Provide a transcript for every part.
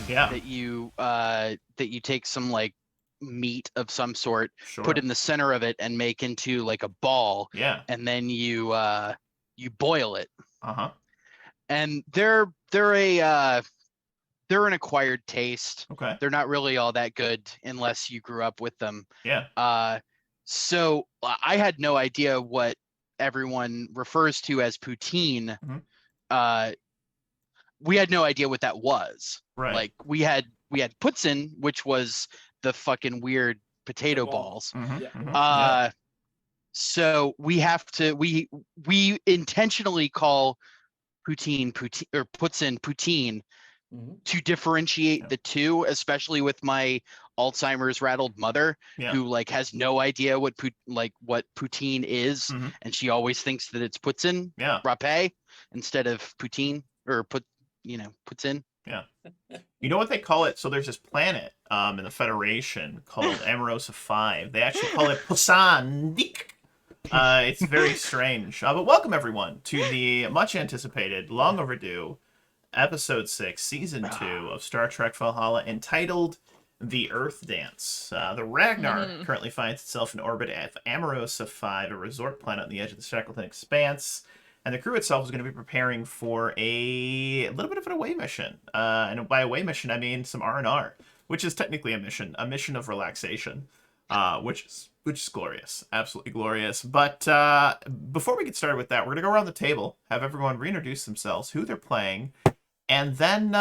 Yeah. that you take some like meat of some sort, Sure. put in the center of it, and make into like a ball. Yeah. And then you boil it. Uh-huh. And they're an acquired taste. Okay. They're not really all that good unless you grew up with them. Yeah. So I had no idea what everyone refers to as poutine. Mhm. We had no idea what that was. Right. Like we had poutine, which was the fucking weird potato balls. Mhm. Yeah. Mhm. Yeah. So we have to we intentionally call poutine or poutine to differentiate Yeah. the two, especially with my Alzheimer's rattled mother, Yeah. who like has no idea what poutine is, Mhm. and she always thinks that it's poutine Yeah. râpé instead of poutine or poutine. Yeah. You know what they call it? So there's this planet in the Federation called Amareosa V. They actually call it Posandik. It's very strange. But welcome, everyone, to the much anticipated, long overdue Episode 6, Season 2 of Star Trek Valhalla, entitled The Earth Dance. The Ragnar currently finds itself in orbit at Amareosa V, a resort planet on the edge of the Shackleton expanse. And the crew itself is going to be preparing for a little bit of an away mission. And by away mission, I mean some R&R, which is technically a mission of relaxation, which is glorious, absolutely glorious. But before we get started with that, we're going to go around the table, have everyone reintroduce themselves, who they're playing, and then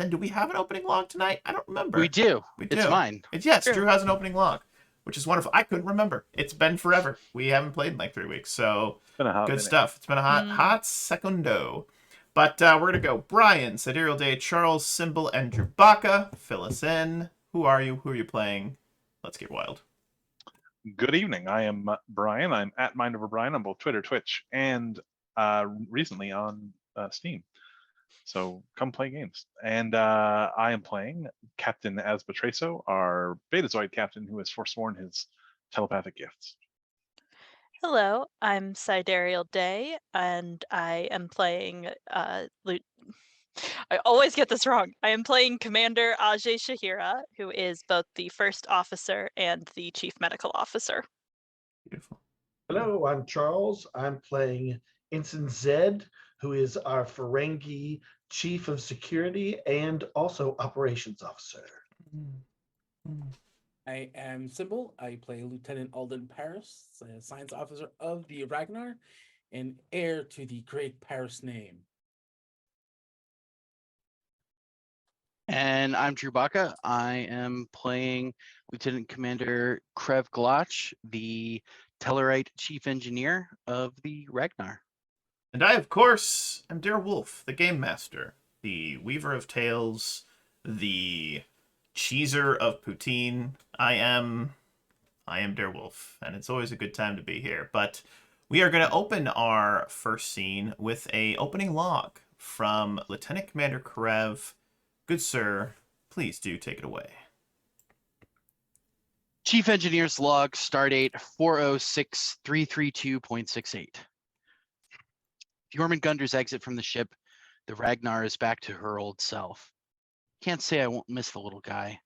do we have an opening log tonight? I don't remember. We do. We do. It's mine. Yes, Drew has an opening log, which is wonderful. I couldn't remember. It's been forever. We haven't played in like 3 weeks, so been a hot good minute. stuff. It's been a hot secundo. But we're going to go Brian, Sidereal Day, Charles, Symbol, and Chewbacca. Fill us in. Who are you? Who are you playing? Let's get wild. Good evening. I am Brian. I'm at Mind Over Brian on both Twitter, Twitch, and recently on Steam. So come play games. And I am playing Captain Asbatreso, our Betazoid captain who has forsworn his telepathic gifts. Hello, I'm Sidereal Day, and I am playing I always get this wrong. I am playing Commander Ajay Shahira, who is both the first officer and the chief medical officer. Beautiful. Hello, I'm Charles. I'm playing Ensign Zed, who is our Ferengi chief of security and also operations officer. I am Symbol. I play Lieutenant Alden Paris, science officer of the Ragnar, and heir to the great Paris name. And I'm Chewbacca. I am playing Lieutenant Commander Krev Glotch, the Tellarite Chief Engineer of the Ragnar. And I, of course, am Dare Wolf, the Game Master, the Weaver of Tales, the Cheeser of Poutine. I am Dare Wolf, and it's always a good time to be here. But we are going to open our first scene with a opening log from Lieutenant Commander Karev. Good sir, please do take it away. Chief Engineer's log, stardate 406332.68. Bjorman Gunder's exit from the ship. The Ragnar is back to her old self. Can't say I won't miss the little guy,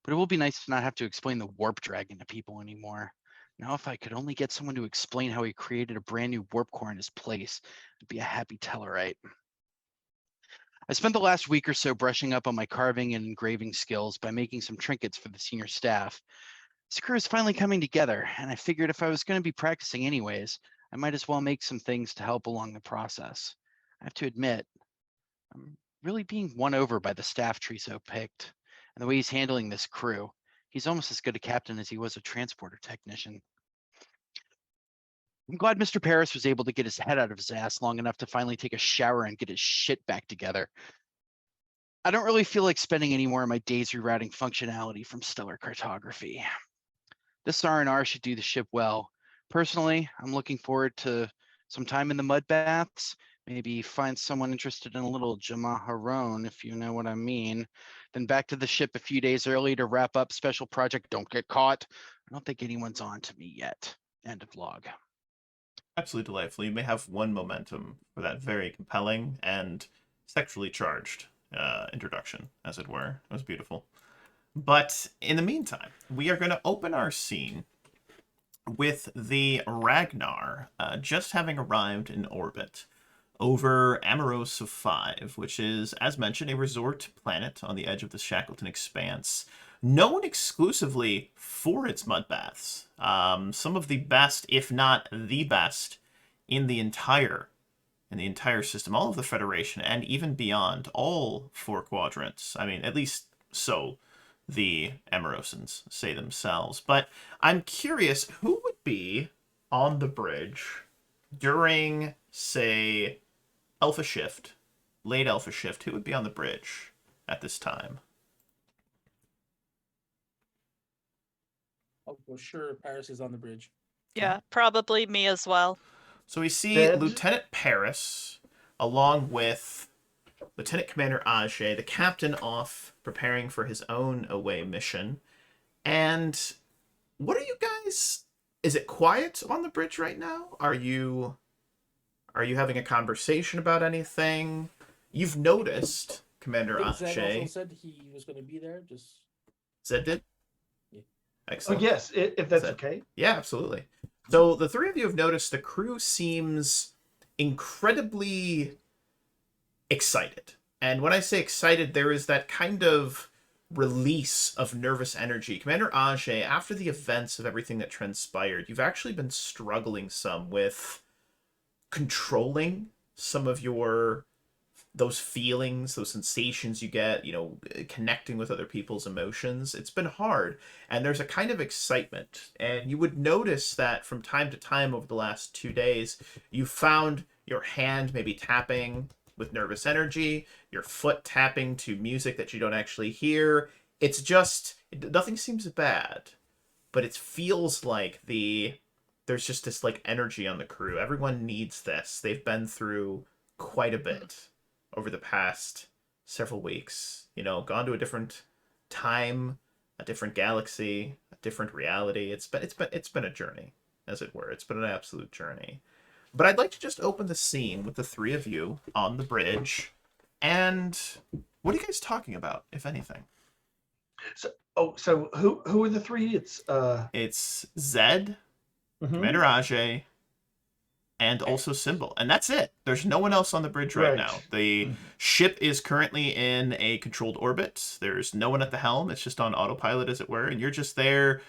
but it will be nice to not have to explain the warp dragon to people anymore. Now, if I could only get someone to explain how he created a brand new warp core in his place, I'd be a happy Tellarite. I spent the last week or so brushing up on my carving and engraving skills by making some trinkets for the senior staff. This crew is finally coming together, and I figured if I was going to be practicing anyways, I might as well make some things to help along the process. I have to admit, I'm really being won over by the staff Triso picked, and the way he's handling this crew. He's almost as good a captain as he was a transporter technician. I'm glad Mr. Paris was able to get his head out of his ass long enough to finally take a shower and get his shit back together. I don't really feel like spending any more of my days rerouting functionality from stellar cartography. This R&R should do the ship well. Personally, I'm looking forward to some time in the mud baths, maybe find someone interested in a little Jamaharon, if you know what I mean. Then back to the ship a few days early to wrap up special project Don't Get Caught. I don't think anyone's on to me yet. End of log. Absolutely delightful. You may have one momentum for that very compelling and sexually charged introduction, as it were. It was beautiful. But in the meantime, we are going to open our scene with the Ragnar just having arrived in orbit over Amareosa V, which is, as mentioned, a resort planet on the edge of the Shackleton expanse, known exclusively for its mud baths. Some of the best, if not the best, in the entire system, all of the Federation, and even beyond, all four quadrants. I mean, at least so the Emerosans say themselves. But I'm curious, who would be on the bridge during, say, Alpha Shift, late Alpha Shift? Who would be on the bridge at this time? Oh, for sure, Paris is on the bridge. Yeah, probably me as well. So we see Dead. Lieutenant Paris, along with Lieutenant Commander Ajay, the captain, off preparing for his own away mission. And what are you guys? Is it quiet on the bridge right now? Are you having a conversation about anything? You've noticed, Commander I think Zed also Ajay. said he was going to be there. Just Zed did? Yeah. Oh, Excellent. yes, if that's Zed. okay. Yeah, absolutely. So the three of you have noticed the crew seems incredibly excited. And when I say excited, there is that kind of release of nervous energy. Commander Ajay, after the events of everything that transpired, you've actually been struggling some with controlling some of those feelings, those sensations you get, connecting with other people's emotions. It's been hard, and there's a kind of excitement. And you would notice that from time to time over the last 2 days, you found your hand maybe tapping with nervous energy, your foot tapping to music that you don't actually hear. It's just, nothing seems bad, but it feels like there's just this like energy on the crew. Everyone needs this. They've been through quite a bit over the past several weeks. Gone to a different time, a different galaxy, a different reality. It's been a journey, as it were. It's been an absolute journey. But I'd like to just open the scene with the three of you on the bridge. And what are you guys talking about, if anything? So who are the three? It's Zed, Mhm. Commander Ajay, and also Symbol. And that's it. There's no one else on the bridge right now. The ship is currently in a controlled orbit. There's no one at the helm. It's just on autopilot, as it were. And you're just there,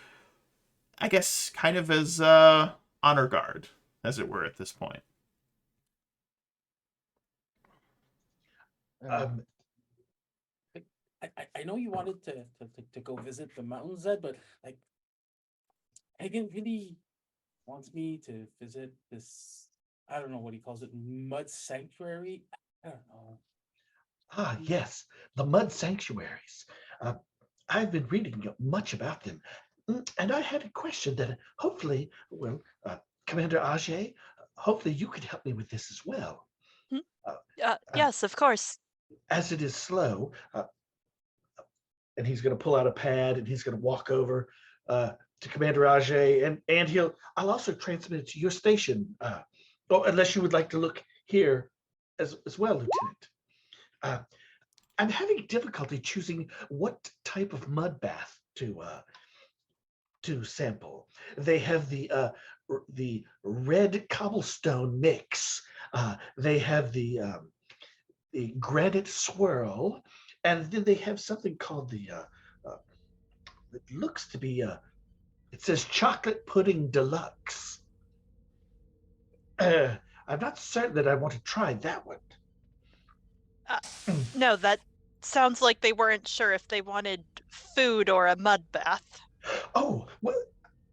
I guess, kind of as honor guard, as it were, at this point. Um, I know you wanted to go visit the mountains, Zed, but like Hagen really wants me to visit this. I don't know what he calls it, mud sanctuary. I don't know. yes, the mud sanctuaries. I've been reading much about them, and I had a question that hopefully, Commander Ajay, hopefully you could help me with this as well. Yes, of course. As it is slow, and he's going to pull out a pad and he's going to walk over to Commander Ajay, and I'll also transmit it to your station, unless you would like to look here as well, Lieutenant. I'm having difficulty choosing what type of mud bath to sample. They have the red cobblestone mix. They have the granite swirl, and then they have something called it looks to be it says chocolate pudding deluxe. I'm not certain that I want to try that one. No, that sounds like they weren't sure if they wanted food or a mud bath. Oh, well,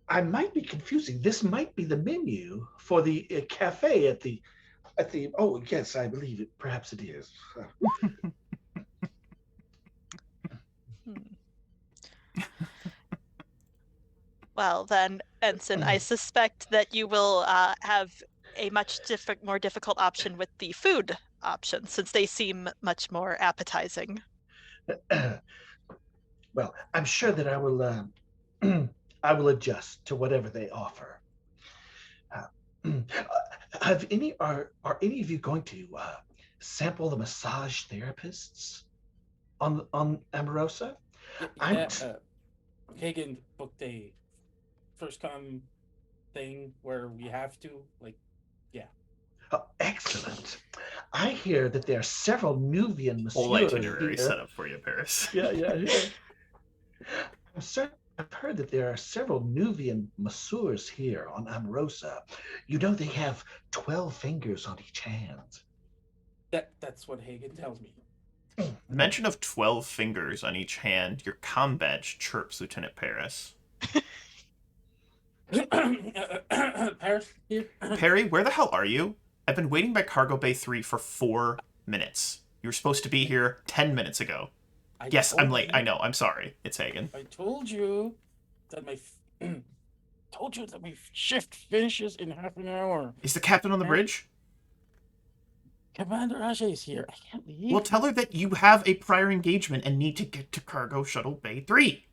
I might be confusing. This might be the menu for the cafe at the. Oh, yes, I believe it. Perhaps it is. Well, then, Ensign, I suspect that you will have a much more difficult option with the food options, since they seem much more appetizing. Well, I'm sure that I will. I will adjust to whatever they offer. Are any of you going to sample the massage therapists? on Amarosa. I'm Hagen booked a first come thing where we have to excellent. I hear that there are several Nuvian Whole messieurs itinerary here. set up for you, Paris. Yeah. I've heard that there are several Nuvian masseurs here on Amarosa. You know they have 12 fingers on each hand. That's what Hagen tells me. The mention of 12 fingers on each hand, your comm badge chirps, Lieutenant Paris. Paris here. Perry, where the hell are you? I've been waiting by Cargo Bay 3 for 4 minutes. You were supposed to be here 10 minutes ago. Yes, I'm late. I know. I'm sorry. It's Hagen. I told you that my shift finishes in half an hour. Is the captain on the bridge? Commander Ajay is here. I can't leave. Well, tell her that you have a prior engagement and need to get to Cargo Shuttle Bay 3.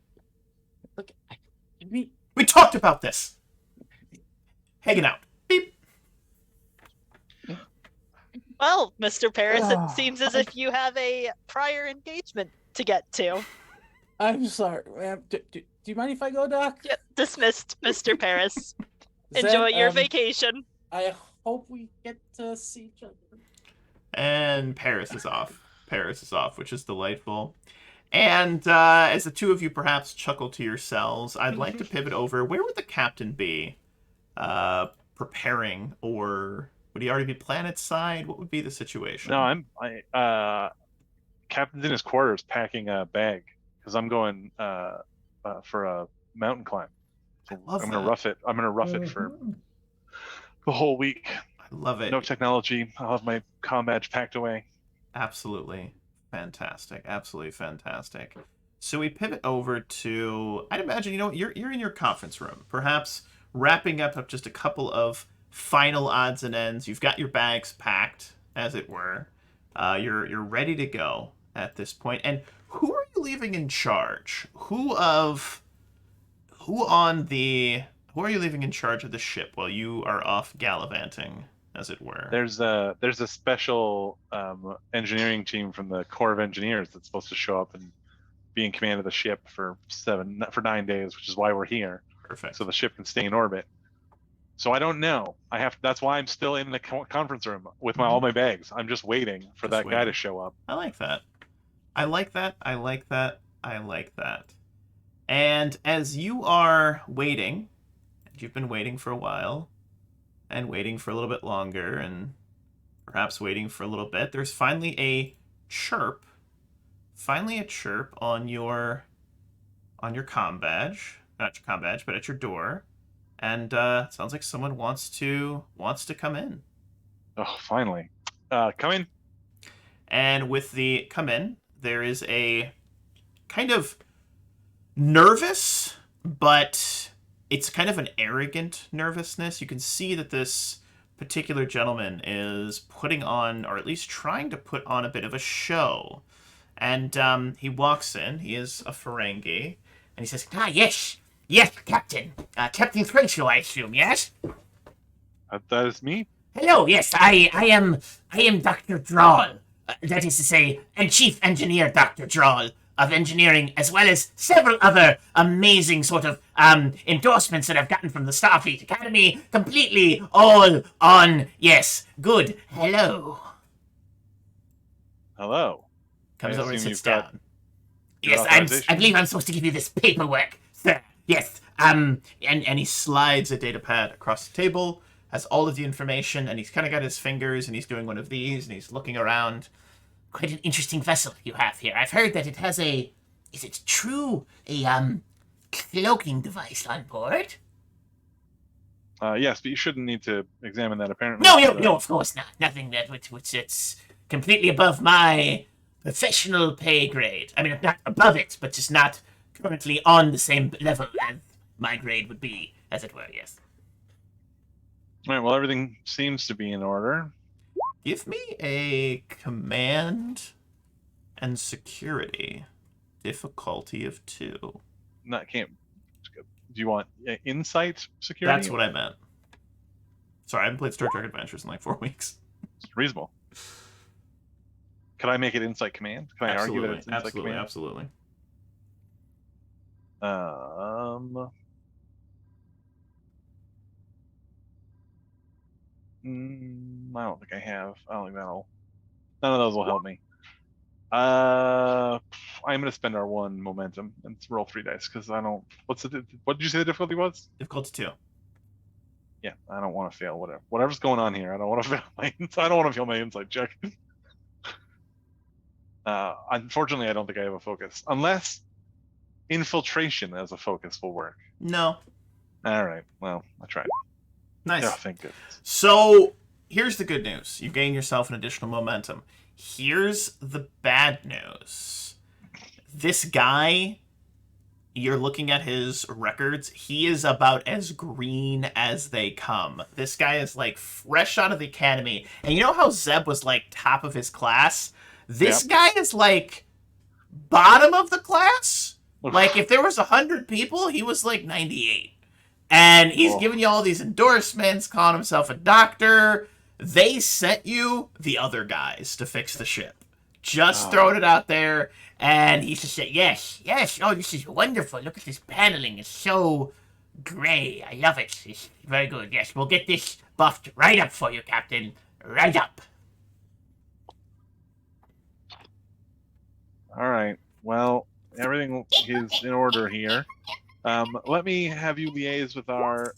Look, we talked about this. Hagen out. Beep. Well, Mr. Paris, it seems as if you have a prior engagement to get to. I'm sorry, ma'am. Do you mind if I go, Doc? Yep, dismissed, Mr. Paris. Then, Enjoy your vacation. I hope we get to see each other. And Paris is off. Which is delightful. And as the two of you perhaps chuckle to yourselves, I'd like to pivot over. Where would the captain be? Preparing, or would he already be planet side? What would be the situation? No, Captain's in his quarters packing a bag because I'm going for a mountain climb. So I'm gonna rough it. I'm gonna rough it for the whole week. I love it. No technology. I'll have my comm badge packed away. Absolutely fantastic. Absolutely fantastic. So we pivot over to, I'd imagine, you're in your conference room, perhaps wrapping up just a couple of final odds and ends. You've got your bags packed, as it were. You're ready to go at this point. And who are you leaving in charge? Who are you leaving in charge of the ship while you are off gallivanting, as it were? There's a special engineering team from the Corps of Engineers that's supposed to show up and be in command of the ship for 9 days, which is why we're here. Perfect. So the ship can stay in orbit. So I don't know. That's why I'm still in the conference room with all my bags. I'm just waiting for that guy to show up. I like that. And as you are waiting, you've been waiting for a while, and waiting for a little bit longer, and perhaps waiting for a little bit, there's finally a chirp on your comm badge. Not your comm badge, but at your door. And sounds like someone wants to come in. Oh, finally. Come in. And with the come in, there is a kind of nervous, but it's kind of an arrogant nervousness. You can see that this particular gentleman is putting on, or at least trying to put on, a bit of a show. And he walks in. He is a Ferengi. And he says, yes, Captain. Captain Crenshaw, I assume, yes? That is me. Hello, yes, I am Dr. Drawl. That is to say, and Chief Engineer Dr. Drawl of Engineering, as well as several other amazing sort of endorsements that I've gotten from the Starfleet Academy, completely all on, yes, good, hello. Hello. Comes over and sits down. Yes, I believe I'm supposed to give you this paperwork, sir. Yes, and he slides a data pad across the table, has all of the information, and he's kind of got his fingers, and he's doing one of these, and he's looking around. Quite an interesting vessel you have here. I've heard that it has a cloaking device on board? Yes, but you shouldn't need to examine that, apparently. No, of course not. Nothing that which sits completely above my professional pay grade. I mean, not above it, but just not currently on the same level as my grade would be, as it were, yes. All right, well, everything seems to be in order. Give me a command and security difficulty of 2. Do you want insight security? That's what I meant. Sorry, I haven't played Star Trek Adventures in like 4 weeks. It's reasonable. Could I make it insight command? Can I argue that it's insight command? Absolutely. I don't think I have. I don't think that'll. None of those will help me. I'm gonna spend our 1 momentum and roll 3 dice because I don't. What did you say the difficulty was? Difficulty 2. Yeah, I don't want to fail whatever's going on here. I don't want to fail I don't want to fail my insight check. Unfortunately, I don't think I have a focus unless infiltration as a focus will work. No. All right. Well, I tried. Nice. Oh, thank goodness. So here's the good news. You gain yourself an additional momentum. Here's the bad news. This guy, you're looking at his records, he is about as green as they come. This guy is like fresh out of the academy. And you know how Zeb was like top of his class? This guy is like bottom of the class. Like if there was 100 people, he was like 98. And he's giving you all these endorsements, calling himself a doctor. They sent you the other guys to fix the ship. Just throwing it out there. And he just said, yes, oh, this is wonderful. Look at this paneling. It's so gray. I love it. It's very good. Yes, we'll get this buffed right up for you, Captain. Right up. All right. Well, everything is in order here. Let me have you liaise with our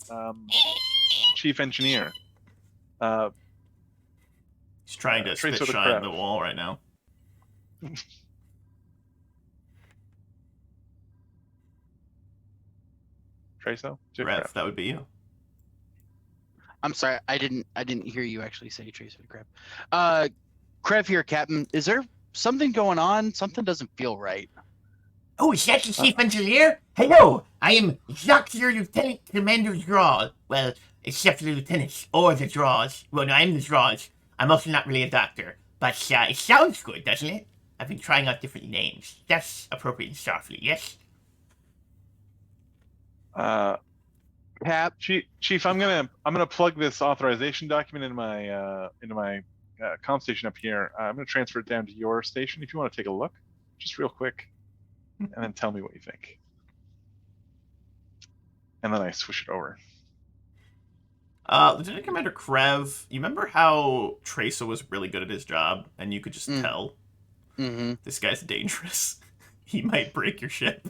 chief engineer. He's trying to spit shine at the wall right now. Treso? Rev, that would be you. I'm sorry, I didn't hear you actually say Trace or Krev. Krev here, Captain. Is there something going on? Something doesn't feel right. Oh, is that the chief engineer? Hello, I am Dr. Lieutenant Commander Draw. Well, except for the lieutenants, or the draws. Well, no, I'm the draws. I'm also not really a doctor. But it sounds good, doesn't it? I've been trying out different names. That's appropriate in Starfleet, yes? Cap, Chief, I'm gonna plug this authorization document into my comm station up here. I'm gonna transfer it down to your station if you want to take a look, just real quick, and then tell me what you think. And then I switch it over. Lieutenant Commander Krev, you remember how Tracer was really good at his job, and you could just tell? Mm-hmm. This guy's dangerous. He might break your ship.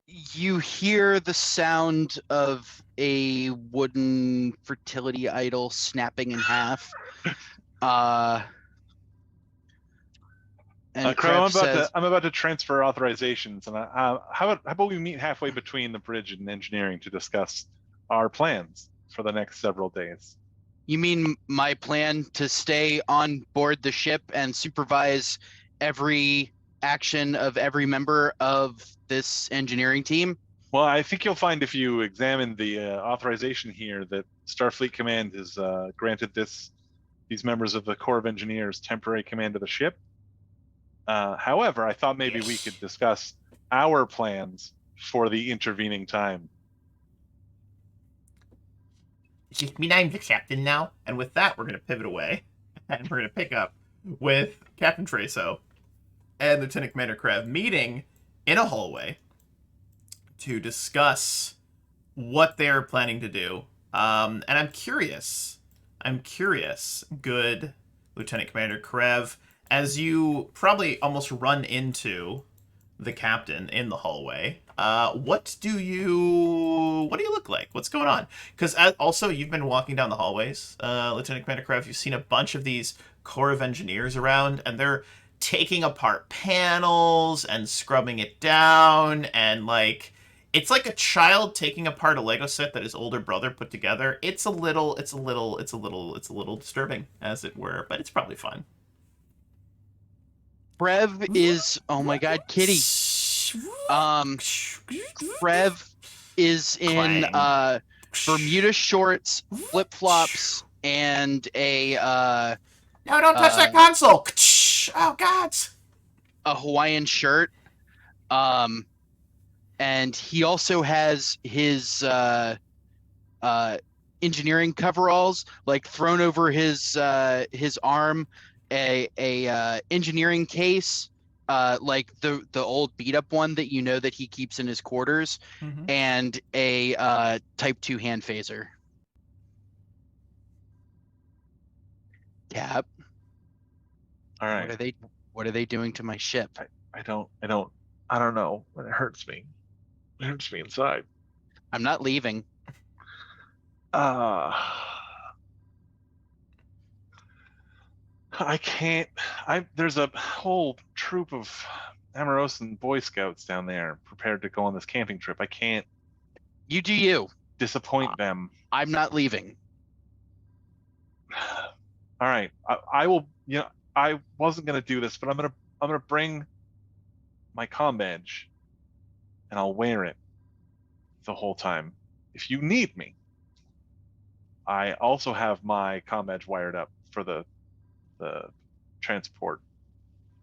You hear the sound of a wooden fertility idol snapping in half. And Krev, says, I'm about to transfer authorizations, and how about we meet halfway between the bridge and engineering to discuss our plans for the next several days. You mean my plan to stay on board the ship and supervise every action of every member of this engineering team? Well, I think you'll find if you examine the authorization here that Starfleet Command has granted these members of the Corps of Engineers temporary command of the ship. However, I thought maybe we could discuss our plans for the intervening time. Just mean I'm the captain now. And with that, we're going to pivot away. And we're going to pick up with Captain Treso and Lieutenant Commander Krev meeting in a hallway to discuss what they're planning to do. And I'm curious, good Lieutenant Commander Krev, as you probably almost run into the captain in the hallway, what do you look like? What's going on? Because also you've been walking down the hallways, Lieutenant Commander Krev. You've seen a bunch of these Corps of Engineers around, and they're taking apart panels and scrubbing it down, and like it's like a child taking apart a Lego set that his older brother put together. It's a little disturbing, as it were, but it's probably fun. Krev is, oh my god, Kitty. Krev is in Bermuda shorts, flip flops, and a no, don't touch that console. Oh god, a Hawaiian shirt. And he also has his engineering coveralls, like thrown over his arm, a engineering case, like the old beat up one that you know that he keeps in his quarters, Mhm. and a Type 2 hand phaser. Cap, All right. what are they doing to my ship? I don't know. But it hurts me. It hurts me inside. I'm not leaving. Uh I can't. There's a whole troop of Amarosan Boy Scouts down there prepared to go on this camping trip. I can't You do you. disappoint them. I'm not leaving. All right. I will, I wasn't gonna do this, but I'm gonna bring my comm badge and I'll wear it the whole time. If you need me. I also have my comm badge wired up for the transport,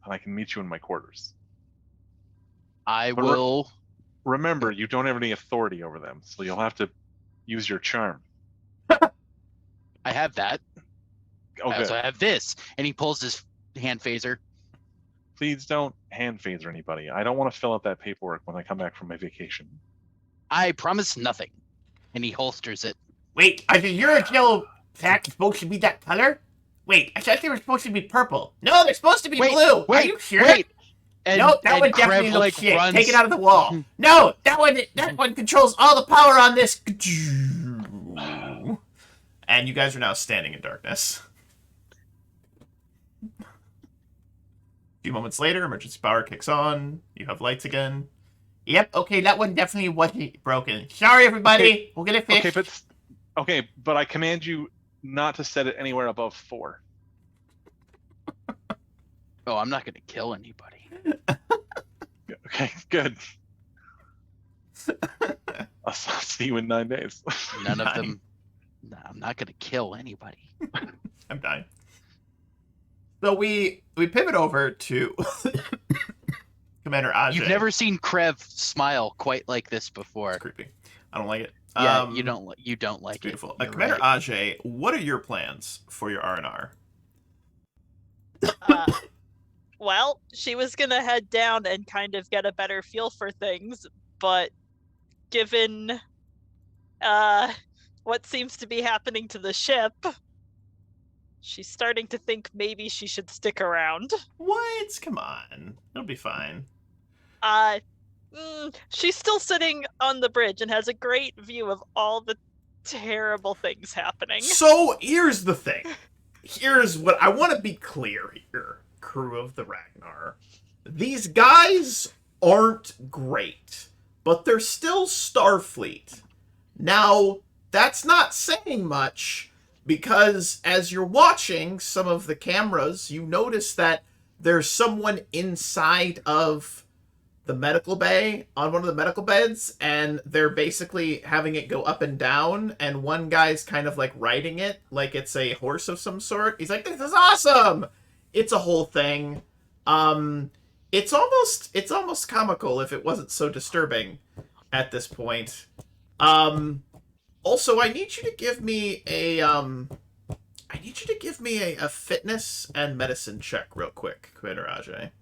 and I can meet you in my quarters. I But will. Remember, you don't have any authority over them, so you'll have to use your charm. I have that. Oh, I good. also have this. And he pulls his hand phaser. Please don't hand phaser anybody. I don't want to fill out that paperwork when I come back from my vacation. I promise nothing. And he holsters it. Wait, are the Eurogel packs supposed to be that color? Wait, I thought they were supposed to be purple. No, they're supposed to be blue. Are you sure? Wait. And, No, that and one definitely Krev, looks like, shit. runs. Take it out of the wall. No, that one controls all the power on this. And you guys are now standing in darkness. A few moments later, emergency power kicks on. You have lights again. Yep, okay, that one definitely wasn't broken. Sorry, everybody. Okay. We'll get it fixed. But I command you not to set it anywhere above 4. Oh, I'm not going to kill anybody. Okay, good. I'll see you in 9 days. None of them. No, I'm not going to kill anybody. I'm dying. So we pivot over to Commander Ajay. You've never seen Krev smile quite like this before. It's creepy. I don't like it. Yeah, you don't like it. Beautiful. You're Commander right. Ajay, what are your plans for your R&R? Well, she was gonna head down and kind of get a better feel for things, but given what seems to be happening to the ship, she's starting to think maybe she should stick around. What? Come on. It'll be fine. She's still sitting on the bridge and has a great view of all the terrible things happening. So, here's the thing. Here's what I want to be clear here, crew of the Ragnar. These guys aren't great, but they're still Starfleet. Now, that's not saying much, because as you're watching some of the cameras, you notice that there's someone inside of the medical bay, on one of the medical beds, and they're basically having it go up and down, and one guy's kind of like riding it like it's a horse of some sort. He's like, "This is awesome!" It's a whole thing. It's almost comical if it wasn't so disturbing at this point. Also, I need you to give me a fitness and medicine check real quick, Commander Ajay.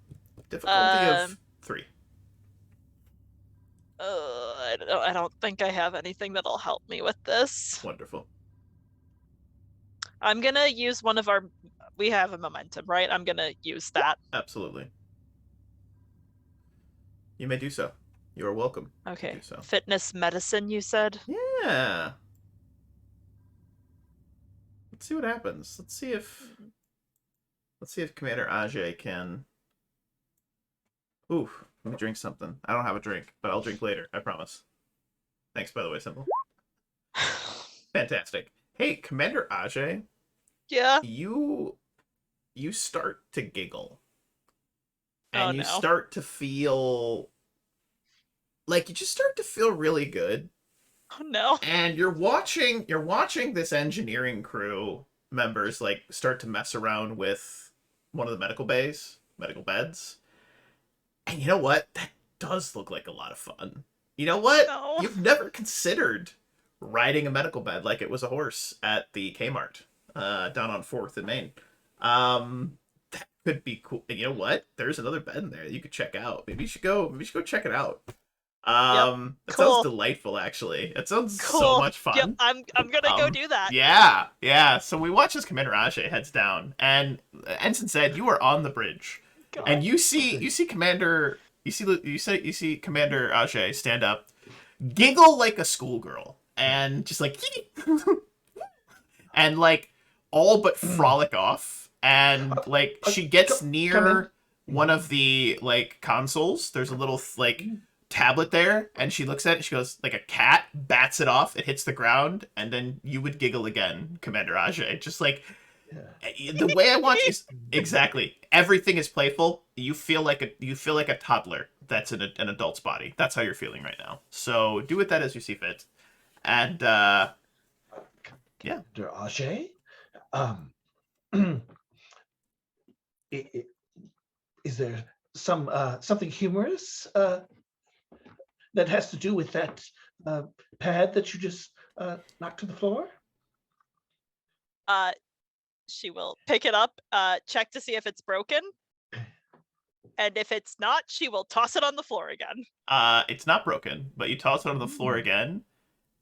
Difficulty of 3. I don't think I have anything that'll help me with this. Wonderful. I'm gonna use one of our. We have a momentum, right? I'm gonna use that. Absolutely. You may do so. You are welcome. Okay. To do so. Fitness medicine, you said? Yeah. Let's see what happens. Let's see if Commander Ajay can. Ooh, let me drink something. I don't have a drink, but I'll drink later. I promise. Thanks, by the way, Simple. Fantastic. Hey, Commander Ajay. Yeah. You start to giggle. And Oh, you no. start to feel like you just start to feel really good. Oh no. And you're watching this engineering crew members like start to mess around with one of the medical beds. And you know what? That does look like a lot of fun. You know what? No. You've never considered riding a medical bed like it was a horse at the Kmart down on 4th in Maine. That could be cool. And you know what? There's another bed in there that you could check out. Maybe you should go. Maybe you should go check it out. It sounds Cool. delightful, actually. It sounds so Cool. much fun. Yep, I'm gonna go do that. Yeah. So we watch as Commander Ajay heads down, and Ensign said, "You are on the bridge." God. And you see Commander Commander Ajay stand up, giggle like a schoolgirl, and just like and like all but frolic off, and like she gets near one of the like consoles. There's a little like tablet there, and she looks at it, she goes like a cat, bats it off, it hits the ground, and then you would giggle again, Commander Ajay. Just like the way I watch is exactly everything is playful. You feel like a toddler that's in an adult's body. That's how you're feeling right now. So do with that as you see fit. And yeah. Commander Ajay, is there something humorous that has to do with that pad that you just knocked to the floor? She will pick it up, check to see if it's broken. And if it's not, she will toss it on the floor again. It's not broken, but you toss it on the floor again,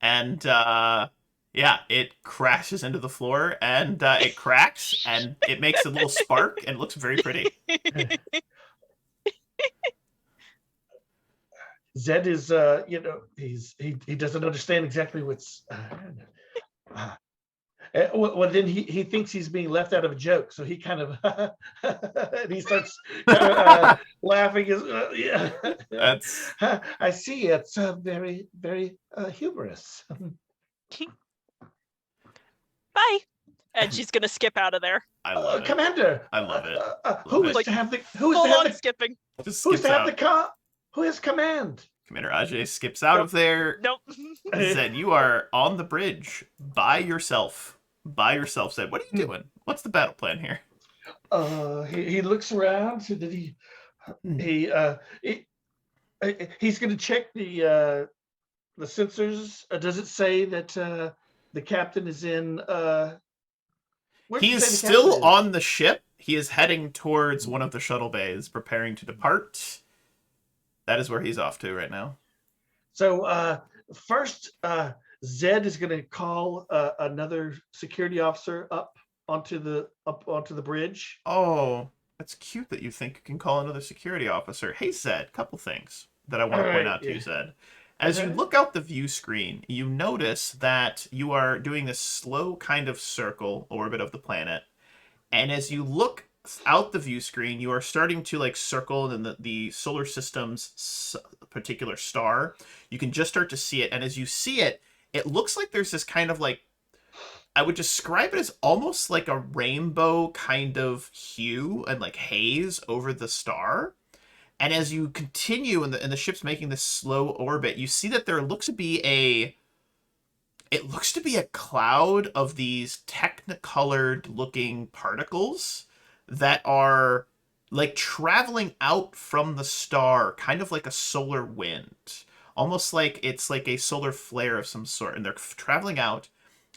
and yeah, it crashes into the floor, and it cracks, and it makes a little spark, and it looks very pretty. Zed is, he doesn't understand exactly what's. Well, then he thinks he's being left out of a joke, so he kind of and he starts laughing. Yeah, That's I see. It's very, very humorous. Bye. And she's gonna skip out of there. I love it. Commander, I love it. Who Love is it. to have the Full on skipping. Just who's skips to have out. who has command? Commander Ajay skips out of there. Nope. Zed, you are on the bridge by yourself. By yourself, Zed. What are you doing? What's the battle plan here? He looks around. So did he's going to check the sensors. Does it say that the captain is in? He is still on the ship. He is heading towards one of the shuttle bays, preparing to depart. That is where he's off to right now. So first, Zed is going to call another security officer up onto the bridge. Oh, that's cute that you think you can call another security officer. Hey, Zed, couple things that I want to point out to you, Zed. As you look out the view screen, you notice that you are doing this slow kind of circle orbit of the planet. And as you look out the view screen, you are starting to like circle in the solar system's particular star. You can just start to see it. And as you see it, it looks like there's this kind of like, I would describe it as almost like a rainbow kind of hue and like haze over the star. And as you continue and the ship's making this slow orbit, you see that there looks to be a cloud of these technicolored looking particles that are like traveling out from the star, kind of like a solar wind, almost like it's like a solar flare of some sort. And they're traveling out,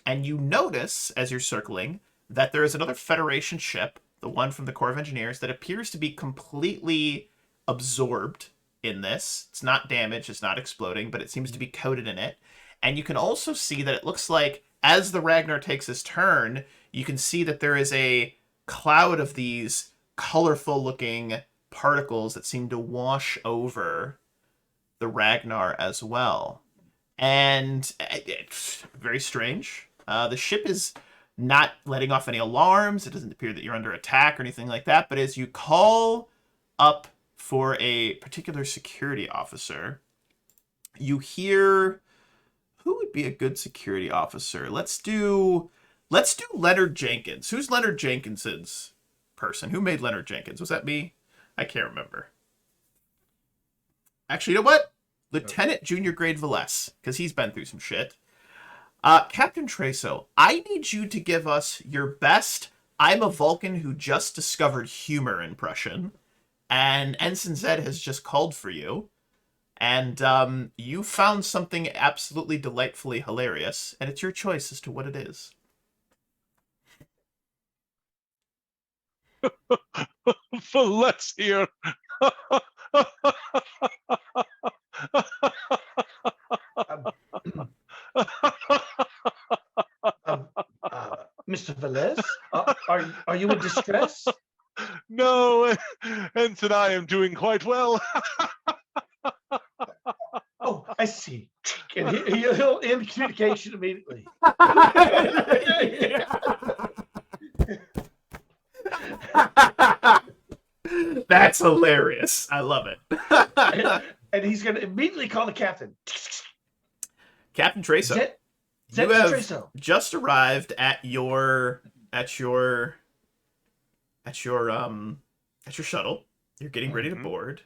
and you notice as you're circling that there is another Federation ship, the one from the Corps of Engineers, that appears to be completely absorbed in this. It's not damaged, it's not exploding, but it seems to be coated in it. And you can also see that it looks like as the Ragnar takes his turn, you can see that there is a cloud of these colorful looking particles that seem to wash over the Ragnar as well. And it's very strange. The ship is not letting off any alarms. It doesn't appear that you're under attack or anything like that. But as you call up for a particular security officer, you hear, who would be a good security officer? Let's do Leonard Jenkins. Who's Leonard Jenkins's person? Who made Leonard Jenkins? Was that me? I can't remember. Actually, you know what? Lieutenant Junior Grade Valles, because he's been through some shit. Captain Treso, I need you to give us your best I'm a Vulcan who just discovered humor impression. And Ensign Zed has just called for you. And you found something absolutely delightfully hilarious, and it's your choice as to what it is. Let's hear. Mr. Velez, are you in distress? No, Ensign, I am doing quite well. Oh, I see. And he'll end communication immediately. That's hilarious. I love it. And he's going to immediately call the captain. Captain Traso, Zed you have Traso. just arrived at your shuttle. You're getting ready to Mhm. board,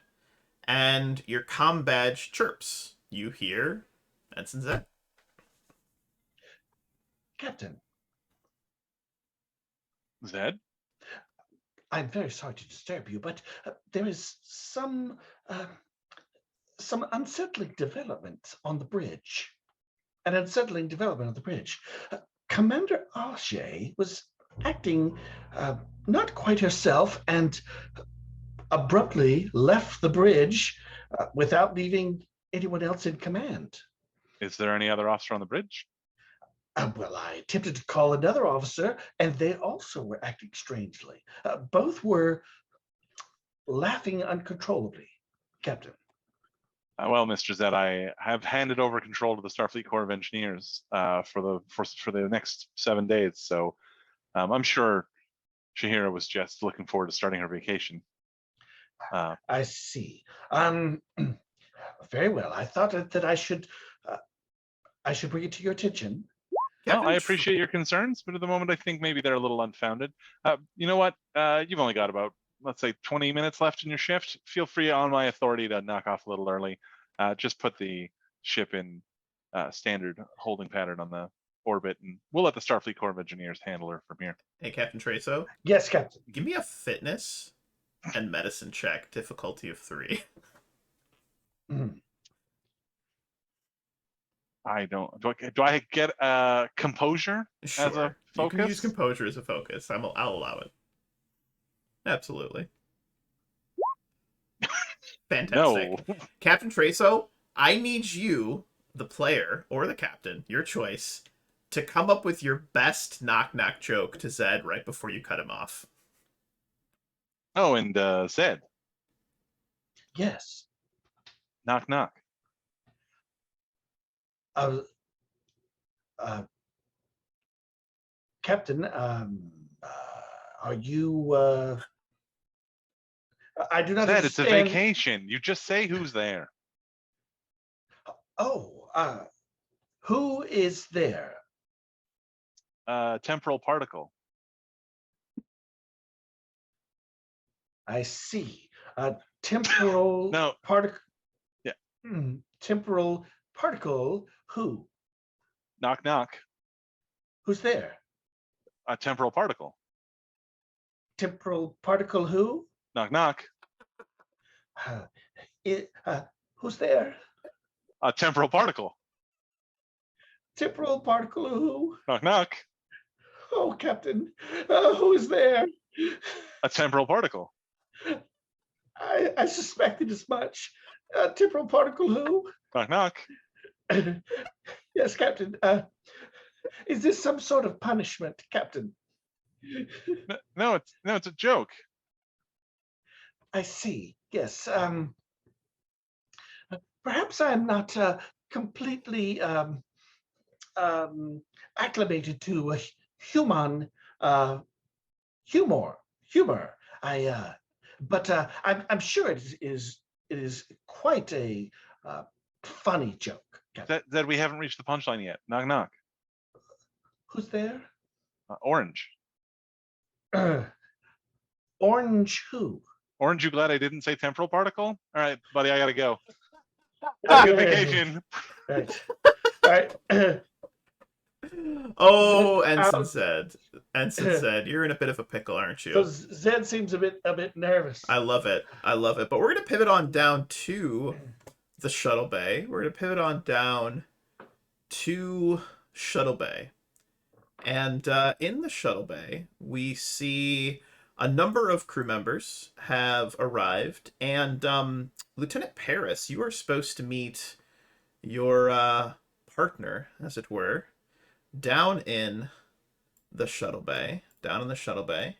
and your comm badge chirps. You hear Ensign Zed. Captain, Zed? I'm very sorry to disturb you, but there is some unsettling development on the bridge. An unsettling development on the bridge. Commander Arche was acting not quite herself and abruptly left the bridge without leaving anyone else in command. Is there any other officer on the bridge? Well, I attempted to call another officer, and they also were acting strangely. Both were laughing uncontrollably, Captain. Well, Mr. Zed, I have handed over control to the Starfleet Corps of Engineers for the next 7 days. So I'm sure Shahira was just looking forward to starting her vacation. I see. Very well. I thought that I should bring it to your attention. Well, I appreciate your concerns, but at the moment, I think maybe they're a little unfounded. You know what? You've only got about, let's say, 20 minutes left in your shift. Feel free on my authority to knock off a little early. Just put the ship in standard holding pattern on the orbit, and we'll let the Starfleet Corps of Engineers handle her from here. Hey, Captain Traso, Yes, Captain. give me a fitness and medicine check, difficulty of 3. Mhm. I don't. Do I get composure as a Sure. You can use focus? composure as a focus. I'll allow it. Absolutely. Fantastic. No. Captain Traso, I need you, the player or the captain, your choice, to come up with your best knock-knock joke to Zed right before you cut him off. Oh, and Zed, Yes. knock knock. Captain, are you? I do not Zed, it's a understand. vacation. You just say who's there. Oh, who is there? Temporal particle. I see. Temporal No. particle. Yeah. Temporal particle. Who? Knock knock. Who's there? A temporal particle. Temporal particle. Who? Knock knock. Who's there? A temporal particle. Temporal particle. Who? Knock knock. Oh, Captain, who is there? A temporal particle. I suspected as much. Temporal particle. Who? Knock knock. Yes, Captain. Is this some sort of punishment, Captain? No, it's a joke. I see. Yes. Perhaps I'm not completely acclimated to human humor. But I'm sure it is quite a funny joke. Captain. That we haven't reached the punchline yet. Knock knock. Who's there? Orange. Orange who? Orange, you glad I didn't say temporal particle? All right, buddy, I gotta go. Have a good vacation. Right. All right. Oh, Ensign said. Ensign said, "You're in a bit of a pickle, aren't you?" So Zed seems a bit nervous. I love it. I love it. But we're gonna pivot on down to the shuttle bay. We're going to pivot on down to shuttle bay. And in the shuttle bay, we see a number of crew members have arrived. And Lieutenant Paris, you are supposed to meet your partner, as it were, down in the shuttle bay. Down in the shuttle bay.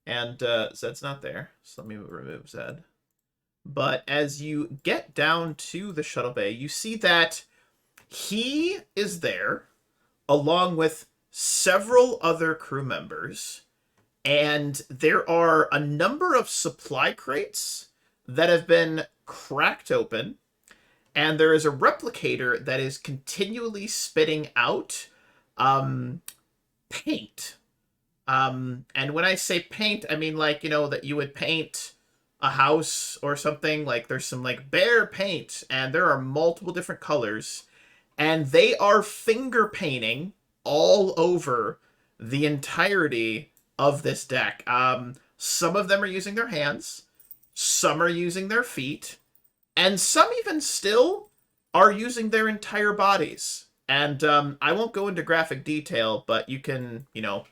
And Zed's not there, so let me remove Zed. But as you get down to the shuttle bay, you see that he is there along with several other crew members, and there are a number of supply crates that have been cracked open, and there is a replicator that is continually spitting out paint. And when I say paint, I mean, like, you know, that you would paint a house or something. Like, there's some like bear paint, and there are multiple different colors, and they are finger painting all over the entirety of this deck. Some of them are using their hands, some are using their feet, and some even still are using their entire bodies. And I won't go into graphic detail, but you can, you know,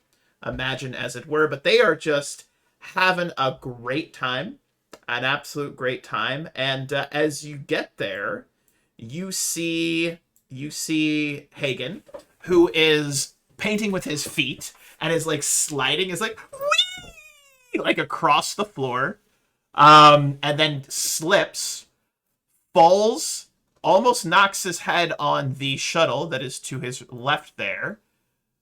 imagine, as it were. But they are just having a great time, an absolute great time. And as you get there, you see Hagen, who is painting with his feet and is like sliding, is like whee! Like across the floor, and then slips, falls, almost knocks his head on the shuttle that is to his left there,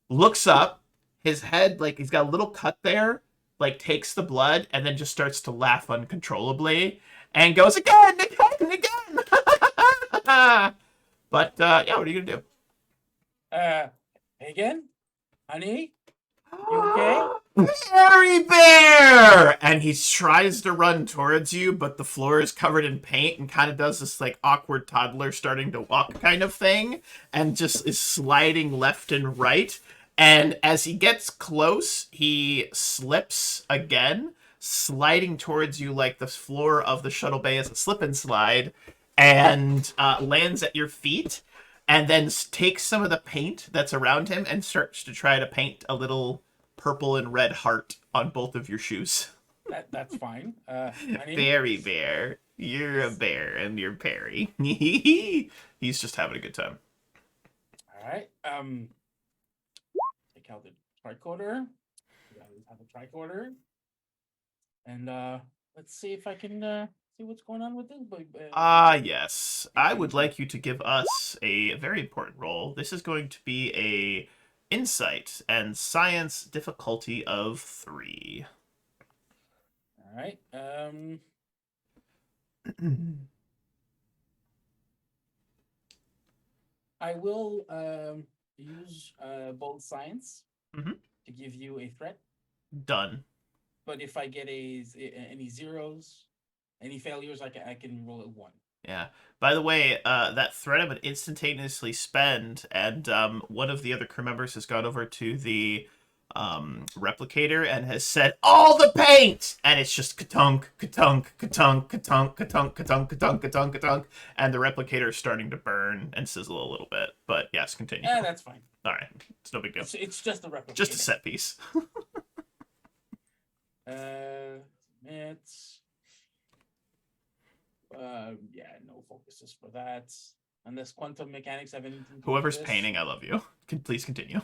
looks up, his head, like, he's got a little cut there, like, takes the blood, and then just starts to laugh uncontrollably, and goes, again! But, yeah, what are you gonna do? Again? Honey? You okay? Fairy Bear! And he tries to run towards you, but the floor is covered in paint and kind of does this, like, awkward toddler starting to walk kind of thing, and just is sliding left and right. And as he gets close, he slips again, sliding towards you like the floor of the shuttle bay is a slip and slide, and lands at your feet, and then takes some of the paint that's around him and starts to try to paint a little purple and red heart on both of your shoes. That's fine. Honey? Fairy Bear, you're a bear and you're Perry. He's just having a good time. All right. Take out the tricorder. We always have a tricorder. And let's see if I can see what's going on with this. Yes. I would like you to give us a very important roll. This is going to be a insight and science difficulty of 3. All right. I will use bold science Mhm. to give you a threat. Done. But if I get any zeros, any failures, I can roll a 1. Yeah. By the way, that threat I would instantaneously spend, and one of the other crew members has gone over to the replicator and has said, all the paint! And it's just ka-tunk, ka-tunk, ka-tunk, ka-tunk, ka-tunk, ka-tunk, ka-tunk, ka-tunk, ka-tunk, and the replicator is starting to burn and sizzle a little bit. But yes, continue. Yeah, that's fine. All right. It's no big deal. It's just a replicator. Just a set piece. It's yeah, no focuses for that. Unless quantum mechanics have anything to do with Whoever's this. painting, I love you. Please continue.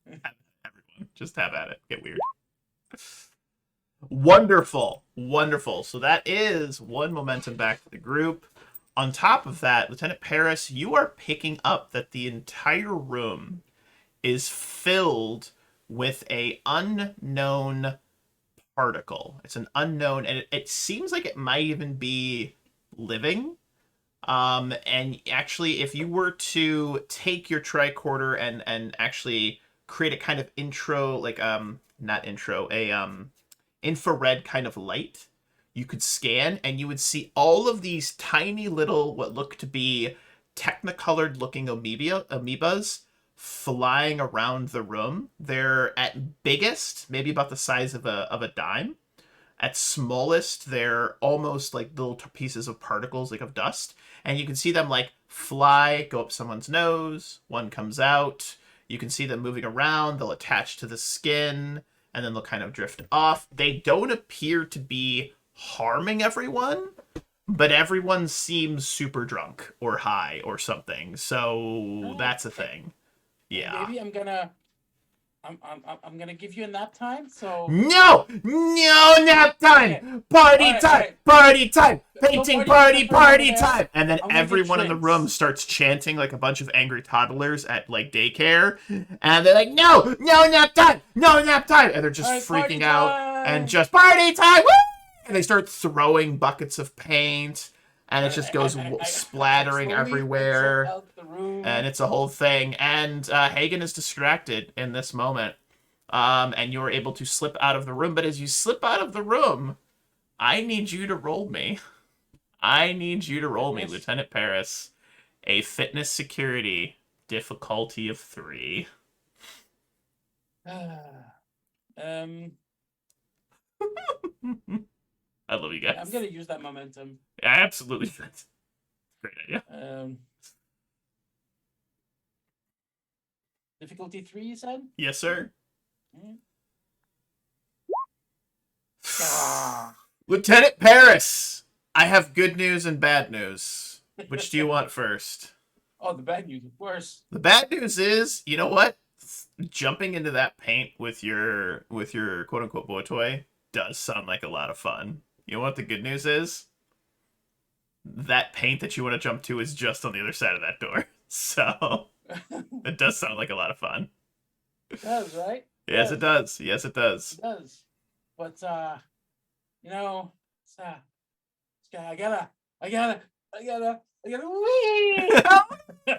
Everyone, just have at it. Get weird. Wonderful. Wonderful. So that is 1 momentum back to the group. On top of that, Lieutenant Paris, you are picking up that the entire room is filled with a unknown particle. It's an unknown, and it seems like it might even be living. And actually, if you were to take your tricorder and actually create a kind of intro, like not intro, infrared kind of light, you could scan and you would see all of these tiny little, what look to be technicolored looking amoebas flying around the room. They're at biggest maybe about the size of a dime, At smallest, they're almost like little pieces of particles, like of dust. And you can see them like fly, go up someone's nose, one comes out. You can see them moving around, they'll attach to the skin, and then they'll kind of drift off. They don't appear to be harming everyone, but everyone seems super drunk or high or something. So that's a thing. Yeah. Maybe I'm gonna give you a nap time. So No nap time. Party Alright, time. alright. Party time. No Painting party party time, time. And then I'm gonna get everyone in the drinks. room starts chanting like a bunch of angry toddlers at like daycare, and they're like, no nap time, no nap time, and they're just Alright, party freaking out and time. just party time. Woo! And they start throwing buckets of paint, and it just goes splattering slowly exit everywhere. out the room. And it's a whole thing. And Hagen is distracted in this moment. And you're able to slip out of the room. But as you slip out of the room, I need you to roll me. Yes. Lieutenant Paris. A fitness security difficulty of 3. I love you guys. I'm gonna use that momentum. Absolutely. That's a great idea. Difficulty 3, you said? Yes, sir. Mm. Lieutenant Paris, I have good news and bad news. Which do you want first? Oh, the bad news, of course. The bad news is, you know what? Jumping into that paint with your quote unquote boy toy does sound like a lot of fun. You know what the good news is? That paint that you want to jump to is just on the other side of that door. So it does sound like a lot of fun. It does, right? Yes, it does. Yes, it does. It does. But you know, I gotta wee!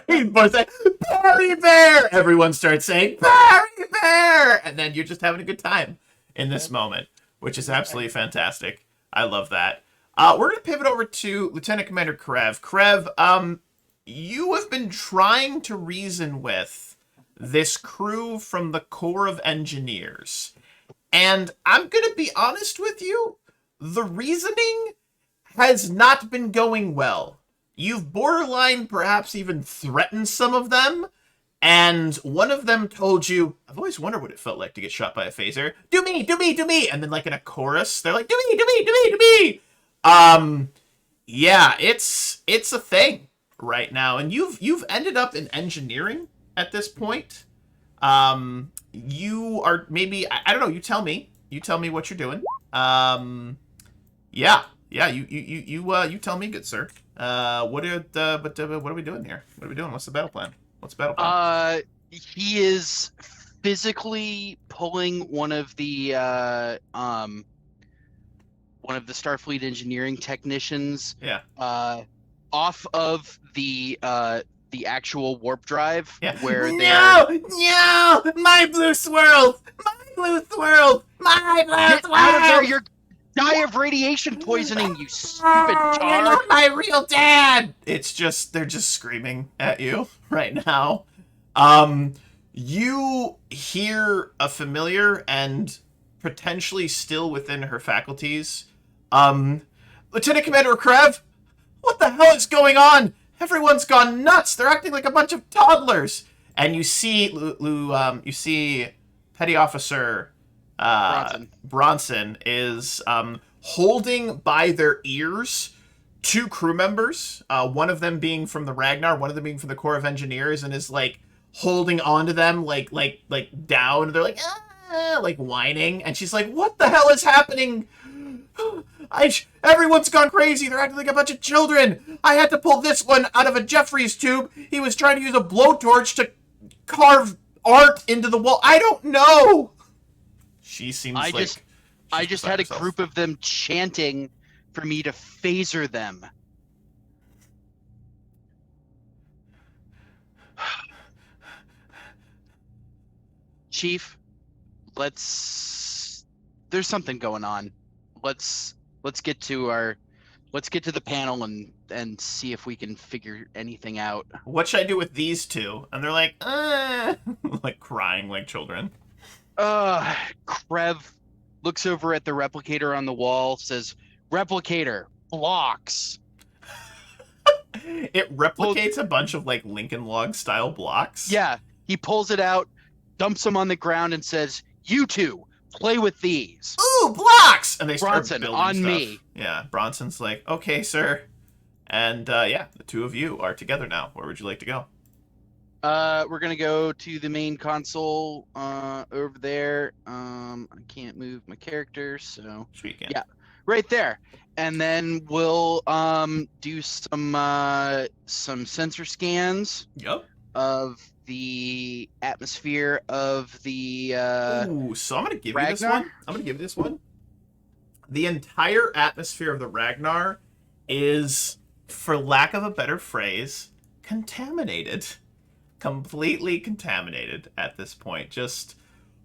He's both saying, Barry Bear! Everyone starts saying, Barry Bear! And then you're just having a good time in this moment, which is absolutely fantastic. I love that. We're going to pivot over to Lieutenant Commander Krev. Krev, you have been trying to reason with this crew from the Corps of Engineers. And I'm going to be honest with you, the reasoning has not been going well. You've borderline perhaps even threatened some of them, and one of them told you, I've always wondered what it felt like to get shot by a phaser. Do me, do me, do me! And then like in a chorus, they're like, do me, do me, do me, do me! Yeah, it's a thing right now, and you've ended up in engineering at this point. You are maybe, I don't know, you tell me what you're doing. Yeah, you tell me, good sir. What are we doing here? What are we doing? What's the battle plan? He is physically pulling one of the Starfleet engineering technicians Yeah. off of the actual warp drive where No, my blue swirl, Get out of there! You're die of radiation poisoning, you stupid You're tar! not my real dad. It's just they're just screaming at you right now. You hear a familiar and potentially still within her faculties. Lieutenant Commander Krev, what the hell is going on? Everyone's gone nuts. They're acting like a bunch of toddlers. And you see, you see Petty Officer Bronson is holding by their ears 2 crew members, one of them being from the Ragnar, one of them being from the Corps of Engineers, and is like holding onto them like down. They're like, ah, like whining, and she's like, what the hell is happening? Everyone's gone crazy. They're acting like a bunch of children. I had to pull this one out of a Jeffries tube. He was trying to use a blowtorch to carve art into the wall. I don't know. She seems I just had a group of them chanting for me to phaser them. Chief, there's something going on. Let's get to the panel and see if we can figure anything out. What should I do with these 2? And they're like, like crying like children. Krev, looks over at the replicator on the wall, says, "Replicator blocks." It replicates a bunch of like Lincoln Log style blocks. Yeah, he pulls it out, dumps them on the ground, and says, "You two, play with these." Ooh, blocks! And they start Bronson, building on stuff. me. Yeah, Bronson's like, okay, sir. And yeah, the two of you are together now. Where would you like to go? We're gonna go to the main console over there. I can't move my character, so Sure you can. Yeah. right there. And then we'll do some sensor scans Yep. of the atmosphere of the Ooh, so I'm gonna give you this Ragnar? one. I'm gonna give you this one. The entire atmosphere of the Ragnar is, for lack of a better phrase, contaminated. Completely contaminated at this point. Just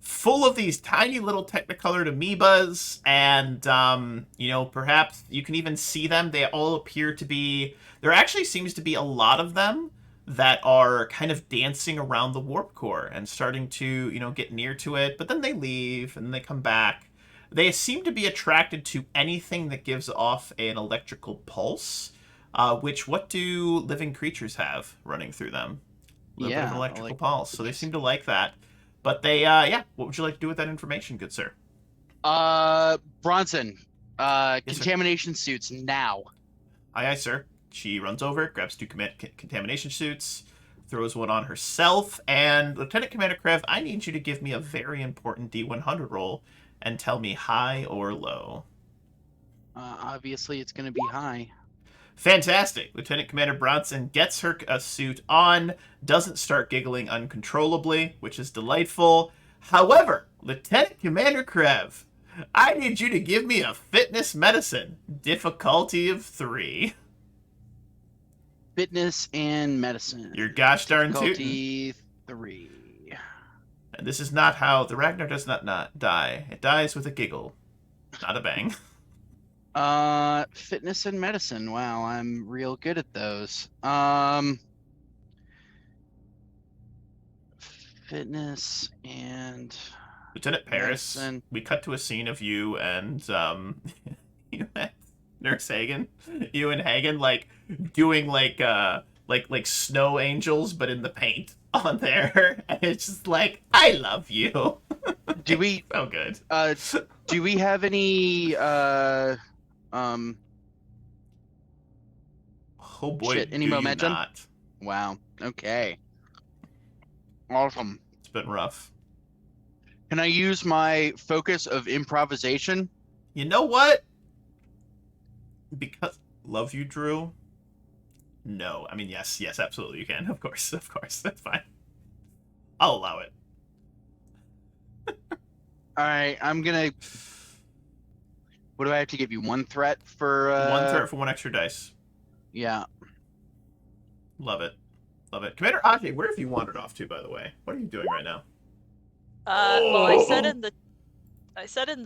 full of these tiny little technicolored amoebas, and perhaps you can even see them. They all appear to be, there actually seems to be a lot of them that are kind of dancing around the warp core and starting to get near to it, but then they leave and they come back. They seem to be attracted to anything that gives off an electrical pulse, what do living creatures have running through them? A little bit of an electrical pulse, so they seem to like that. But they, what would you like to do with that information, good sir? Bronson, Yes, sir. contamination suits now. Aye, sir. She runs over, grabs two contamination suits, throws one on herself, and Lieutenant Commander Krev, I need you to give me a very important D100 roll and tell me high or low. Obviously, it's gonna be high. Fantastic. Lieutenant Commander Bronson gets her suit on, doesn't start giggling uncontrollably, which is delightful. However, Lieutenant Commander Krev, I need you to give me a fitness medicine. Difficulty of 3. Fitness and medicine. You're gosh darn tootin'. Difficulty 3. And this is not how the Ragnar does not die. It dies with a giggle, not a bang. Fitness and medicine. Wow, I'm real good at those. Fitness and Lieutenant Paris, medicine. we cut to a scene of you and you and Nurse Hagen, you and Hagen doing like snow angels, but in the paint on there, and it's just like, I love you. Do we? So good. Do we have any? Oh boy, Shit, any do you momentum? not. Wow. Okay. Awesome. It's been rough. Can I use my focus of improvisation? You know what? Because love you, Drew. No, I mean yes, absolutely you can. Of course, that's fine. I'll allow it. All right, I'm gonna. What do I have to give you? One threat for. One threat for one extra dice. Yeah. Love it. Commander Ajay, where have you wandered off to, by the way? What are you doing right now? Well, I said in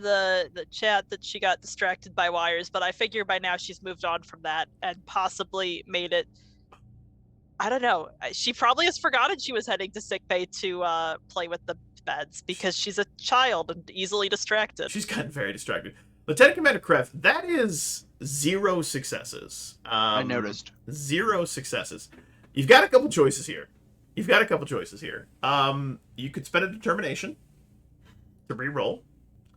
the chat that she got distracted by wires, but I figure by now she's moved on from that and possibly made it. I don't know. She probably has forgotten she was heading to sickbay to play with the beds because she's a child and easily distracted. She's gotten very distracted. Lieutenant Commander Krev, that is 0 successes. I noticed. 0 successes. You've got a couple choices here. You could spend a determination to re-roll.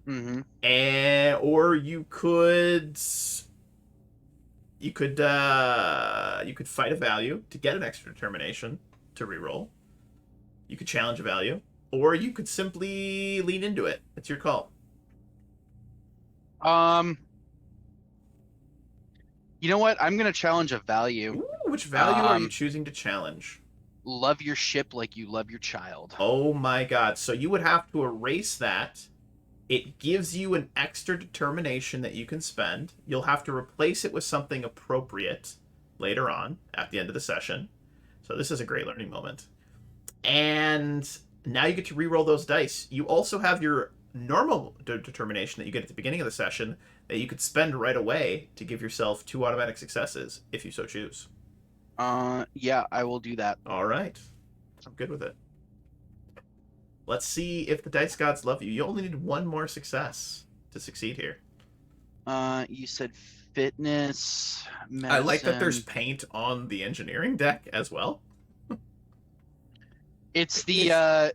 Mm-hmm. Or you could fight a value to get an extra determination to re-roll. You could challenge a value, or you could simply lean into it. It's your call. You know what? I'm gonna challenge a value. Ooh, which value are you choosing to challenge? Love your ship like you love your child. Oh my god. So you would have to erase that. It gives you an extra determination that you can spend. You'll have to replace it with something appropriate later on at the end of the session. So this is a great learning moment. And now you get to re-roll those dice. You also have your normal determination that you get at the beginning of the session that you could spend right away to give yourself 2 automatic successes if you so choose. Yeah, I will do that. All right. I'm good with it. Let's see if the dice gods love you. You only need 1 more success to succeed here. You said fitness, medicine. I like that there's paint on the engineering deck as well. It's the It's-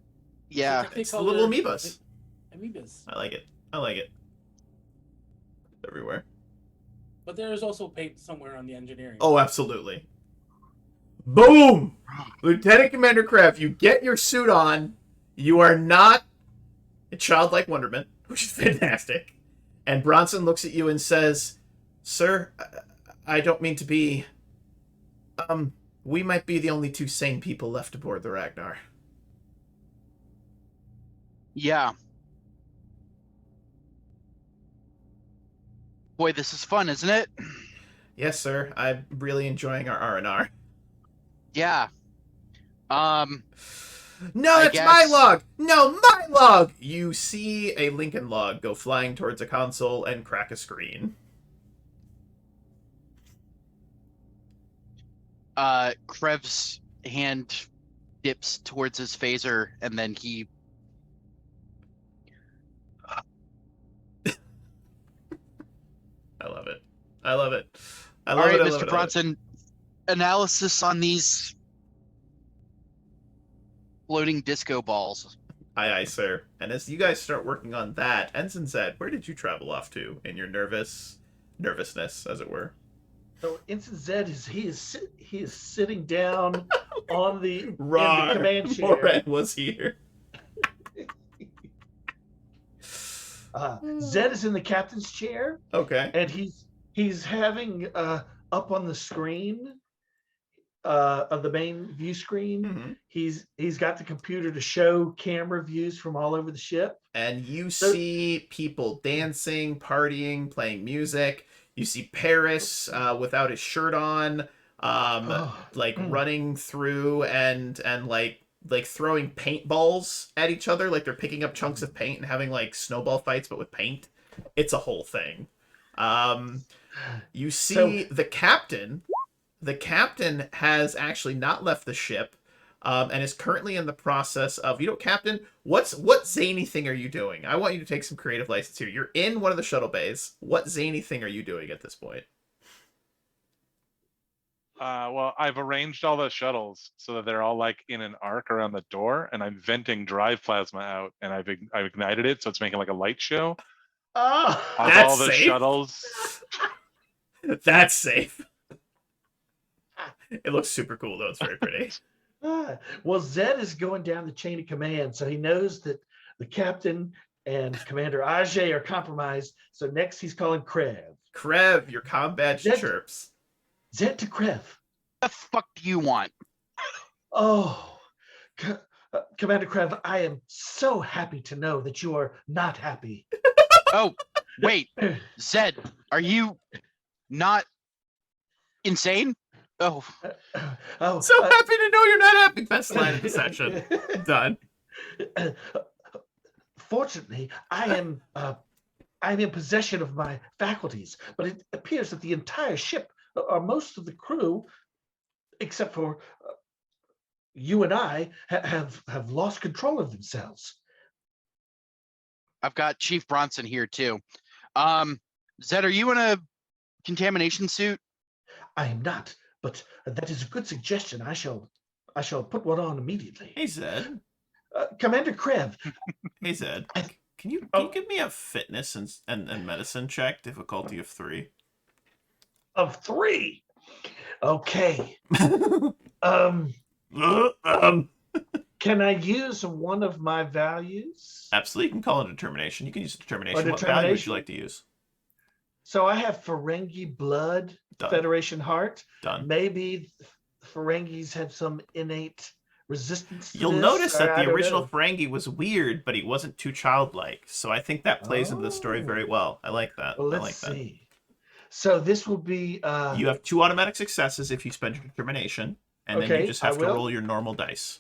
yeah. It's the little Technicolor amoebas. Amoebas. I like it. I like it. Everywhere. But there is also paint somewhere on the engineering. Oh, absolutely. Boom! Lieutenant Commander Krev, you get your suit on. You are not a childlike wonderment, which is fantastic. And Bronson looks at you and says, "Sir, I don't mean to be... we might be the only two sane people left aboard the Ragnar." Yeah. Boy, this is fun, isn't it? Yes, sir. I'm really enjoying our R&R. Yeah. No, I that's my guess- log! No, my log! You see a Lincoln log go flying towards a console and crack a screen. Krev's hand dips towards his phaser, and then he I love it. I love it. I All love right, it. I love Mr. it, I love it. Bronson, analysis on these floating disco balls. Aye, aye, sir. And as you guys start working on that, Ensign Zed, where did you travel off to in your nervousness, as it were? So Ensign Zed he is sitting down on the, in Rawr, the command chair. Moran was here. Zed is in the captain's chair, Okay. and he's having up on the screen of the main view screen. Mhm. He's got the computer to show camera views from all over the ship. And you So- see people dancing, partying, playing music. You see Paris without his shirt on, running through and like throwing paintballs at each other, like they're picking up chunks of paint and having like snowball fights, but with paint. It's a whole thing. You see the captain. The captain has actually not left the ship, and is currently in the process of, Captain, what zany thing are you doing? I want you to take some creative license here. You're in one of the shuttle bays. What zany thing are you doing at this point? Well, I've arranged all the shuttles so that they're all like in an arc around the door, and I'm venting drive plasma out, and I've ignited it, so it's making like a light show Oh, of That's all the safe. shuttles. That's safe. It looks super cool, though. It's very pretty. well, Zed is going down the chain of command, so he knows that the captain and Commander Ajay are compromised. So next he's calling Krev. Krev, your comm badge Zed- chirps. Zed to Krev. What the fuck do you want? Oh, Commander Krev, I am so happy to know that you are not happy. Oh, wait, Zed, are you not insane? Oh, Oh, So happy to know you're not happy. Best line of the session. Done. Fortunately, I'm in possession of my faculties, but it appears that the entire ship, or most of the crew, except for you and I, have lost control of themselves. I've got Chief Bronson here too. Zed, are you in a contamination suit? I am not, but that is a good suggestion. I shall put one on immediately. Hey, Zed. Commander Krev, Hey, Zed. Can you give me a fitness and medicine check, difficulty of 3? of 3. Okay. Can I use one of my values? Absolutely, you can call it a determination. You can use a determination. A What value would determination? you like to use? So I have Ferengi blood, Done. Federation heart. Done. Maybe Ferengis have some innate resistance to You'll this, notice or that I the don't original know. Ferengi was weird, but he wasn't too childlike. So I think that plays into the story very well. I like that. Well, I let's like that. see. So this will be You have 2 automatic successes if you spend your determination, and then Okay, you just I have to will. roll your normal dice.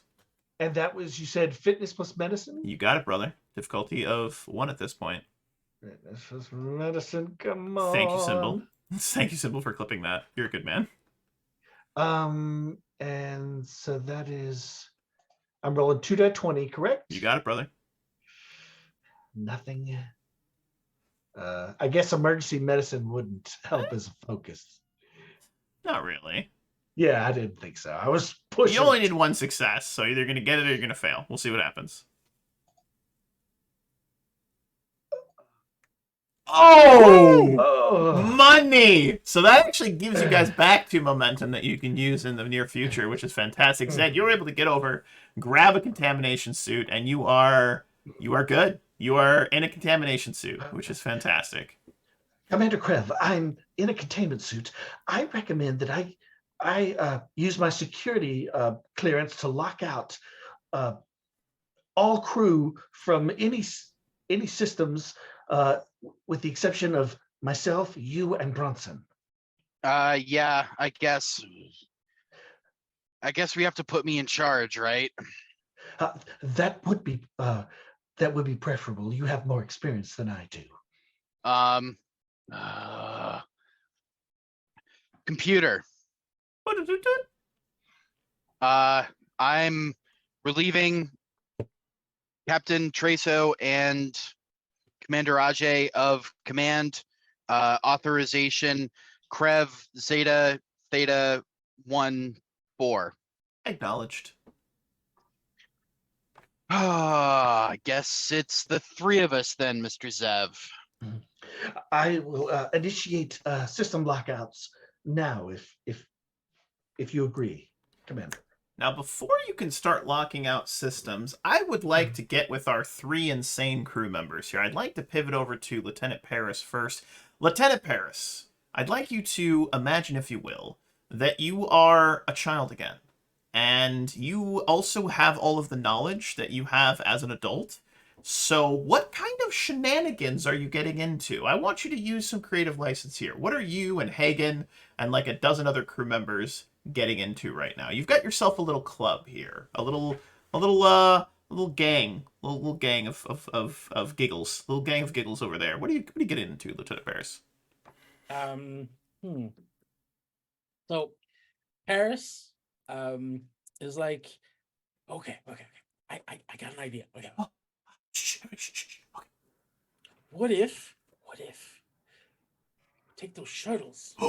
and that was, you said, fitness plus medicine? You got it, brother. Difficulty of 1 at this point. Fitness plus medicine, come on. Thank you, Symbol. Thank you, Symbol, for clipping that. You're a good man. And so that is, I'm rolling 2d20, correct? You got it, brother. Nothing. I guess emergency medicine wouldn't help as a focus. Not really. Yeah, I didn't think so. I was You pushing. only it. need one success, so either you're going to get it or you're going to fail. We'll see what happens. Oh! Oh, Money! So that actually gives you guys back to momentum that you can use in the near future, which is fantastic. Zed, you're able to get over, grab a contamination suit, and you are good. You are in a contamination suit, which is fantastic. Commander Krev, I'm in a containment suit. I recommend that I use my security clearance to lock out all crew from any systems, with the exception of myself, you, and Bronson. Yeah, I guess we have to put me in charge, right? That would be preferable. You have more experience than I do. Computer. I'm relieving Captain Treso and Commander Ajay of command. Authorization Krev Zeta Theta 1-4. Acknowledged. I guess it's the three of us then, Mr. Zev. I will initiate system lockouts now, if you agree, Commander. Now, before you can start locking out systems, I would like to get with our 3 insane crew members here. I'd like to pivot over to Lieutenant Paris first. Lieutenant Paris, I'd like you to imagine, if you will, that you are a child again. And you also have all of the knowledge that you have as an adult. So what kind of shenanigans are you getting into? I want you to use some creative license here. What are you and Hagen and like a dozen other crew members getting into right now? You've got yourself a little club here, a little gang, little gang of giggles, little gang of giggles over there. What are you getting into, Lieutenant Paris? So Paris is like, okay. I got an idea. Okay. Oh. Shh. Okay. What if take those shuttles? The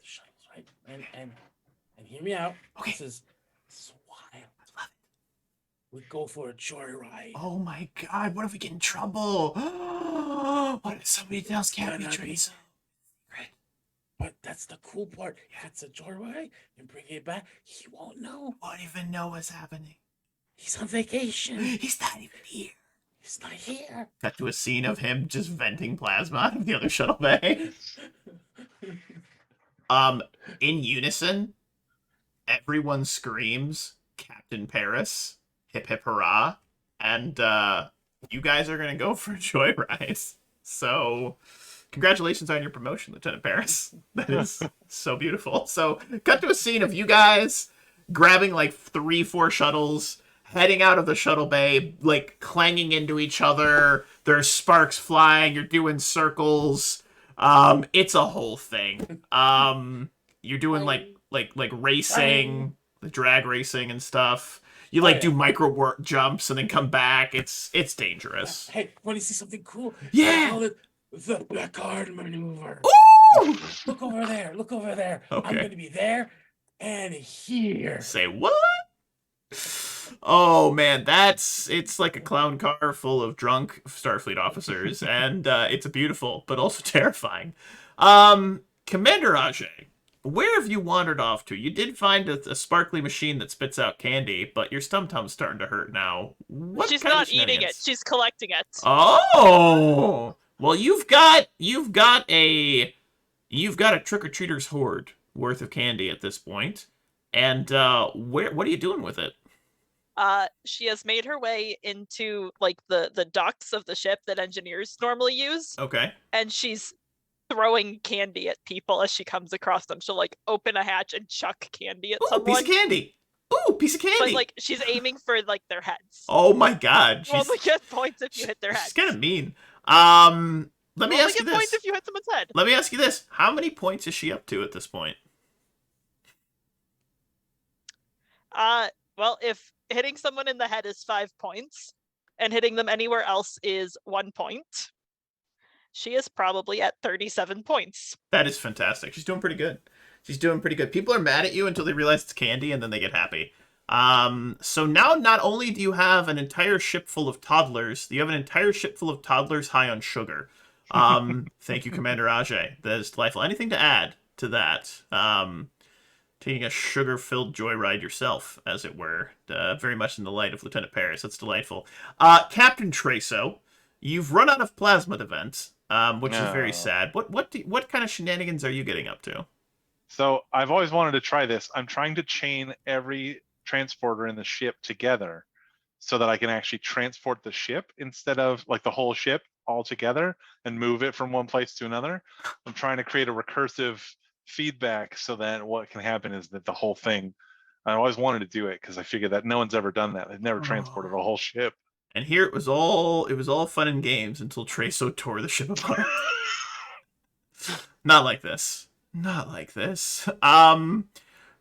shuttles, right? And hear me out. Okay. This is wild. I love it. We go for a joyride. Oh my God! What if we get in trouble? What if somebody else can't be Teresa? But that's the cool part. If it's a joyride and bring it back, he won't know. Won't even know what's happening. He's on vacation. He's not even here. He's not here. Cut to a scene of him just venting plasma out of the other shuttle bay. In unison, everyone screams Captain Paris, hip hip hurrah, and you guys are gonna go for a joyride. So congratulations on your promotion, Lieutenant Paris. That is so beautiful. So cut to a scene of you guys grabbing like 3-4 shuttles, heading out of the shuttle bay, like clanging into each other. There's sparks flying. You're doing circles. It's a whole thing. You're doing like racing, the drag racing and stuff. You like do micro warp jumps and then come back. It's dangerous. Hey, want to see something cool? Yeah. I call it the Blackguard maneuver. Ooh! Look over there. Look over there. Okay. I'm going to be there and here. Say what? Oh man, it's like a clown car full of drunk Starfleet officers, and it's beautiful but also terrifying. Commander Ajay, where have you wandered off to? You did find a sparkly machine that spits out candy, but your stumtum's starting to hurt now. What She's kind of not eating it. shenanigans? She's collecting it. Oh, well, you've got a trick-or-treater's hoard worth of candy at this point. And what are you doing with it? She has made her way into like the docks of the ship that engineers normally use. Okay. And she's throwing candy at people as she comes across them. She'll like open a hatch and chuck candy at someone. Piece of candy. Ooh, piece of candy. But like she's aiming for like their heads. Oh my God. You only get points if you hit their heads. She's kind of mean. Let me ask you this. Points if you hit someone's head. Let me ask you this. How many points is she up to at this point? Well, if hitting someone in the head is 5 points, and hitting them anywhere else is 1 point, She is probably at 37 points. That is fantastic. She's doing pretty good. She's doing pretty good. People are mad at you until they realize it's candy, and then they get happy. So now not only do you have an entire ship full of toddlers, you have an entire ship full of toddlers high on sugar. Thank you, Commander Ajay. That is delightful. Anything to add to that? Taking a sugar-filled joyride yourself, as it were. Very much in the light of Lieutenant Paris. That's delightful. Captain Traso, you've run out of plasma events, which is very sad. What kind of shenanigans are you getting up to? So I've always wanted to try this. I'm trying to chain every transporter in the ship together so that I can actually transport the ship instead of like the whole ship all together and move it from one place to another. I'm trying to create a recursive feedback so that what can happen is that the whole thing, I always wanted to do it because I figured that no one's ever done that. They've never transported a whole ship. And here it was all fun and games until Traso tore the ship apart. Not like this. Not like this.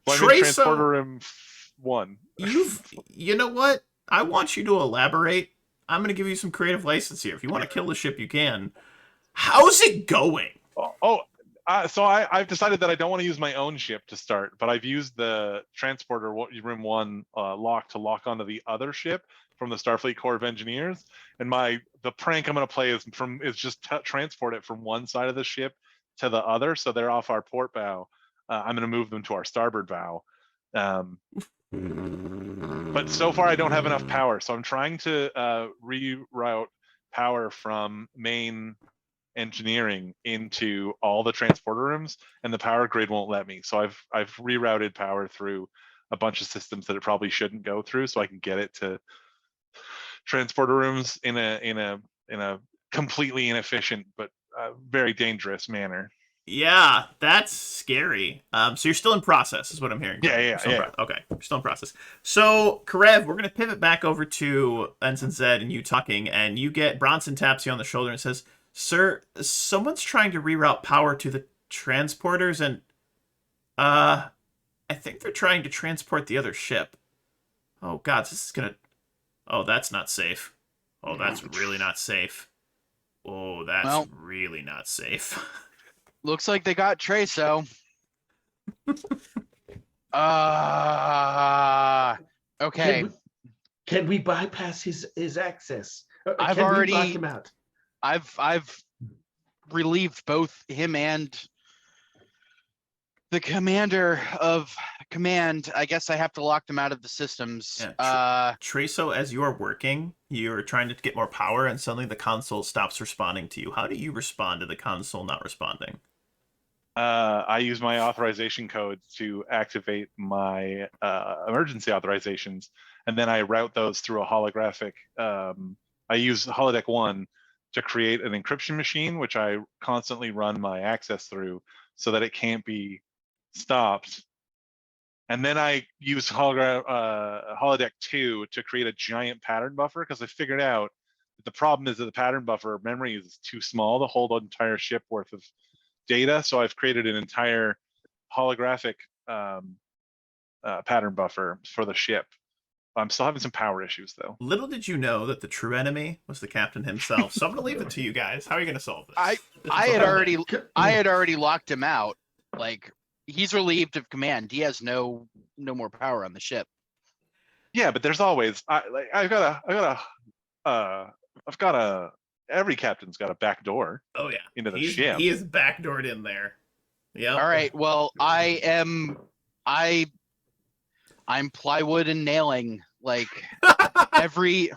Transporter room 1. You know what? I want you to elaborate. I'm going to give you some creative license here. If you want to kill the ship, you can. How's it going? So I've decided that I don't want to use my own ship to start, but I've used the transporter room 1 lock to lock onto the other ship from the Starfleet Corps of Engineers. And the prank I'm going to play is just transport it from one side of the ship to the other, so they're off our port bow. I'm going to move them to our starboard bow. But so far I don't have enough power, so I'm trying to reroute power from main engineering into all the transporter rooms, and the power grid won't let me. So I've rerouted power through a bunch of systems that it probably shouldn't go through, so I can get it to transporter rooms in a completely inefficient but very dangerous manner. Yeah, that's scary. So you're still in process, is what I'm hearing. Yeah. Okay, you're still in process. So, Karev, we're going to pivot back over to Ensign Zed and you talking, and you get Bronson taps you on the shoulder and says, "Sir, someone's trying to reroute power to the transporters, and I think they're trying to transport the other ship. Oh God, this is gonna. Oh, that's not safe. Oh, that's really not safe. Oh, that's really not safe." Looks like they got Traso. Okay. Can we bypass his access? I've Can we already block him out? I've relieved both him and the commander of command. I guess I have to lock them out of the systems. Yeah, Traso, as you are working, you're trying to get more power, and suddenly the console stops responding to you. How do you respond to the console not responding? I use my authorization codes to activate my emergency authorizations, and then I route those through a holographic. I use holodeck 1 to create an encryption machine, which I constantly run my access through so that it can't be stopped. And then I use holodeck 2 to create a giant pattern buffer, because I figured out that the problem is that the pattern buffer memory is too small to hold an entire ship worth of data. So I've created an entire holographic pattern buffer for the ship. I'm still having some power issues, though. Little did you know that the true enemy was the captain himself. So I'm going to leave it to you guys. How are you going to solve this? I had already locked him out. Like, he's relieved of command. He has no more power on the ship. Yeah, but there's always every captain's got a back door. Oh yeah, into the ship. He is backdoored in there. Yeah. All right. Well, I'm plywood and nailing, like every.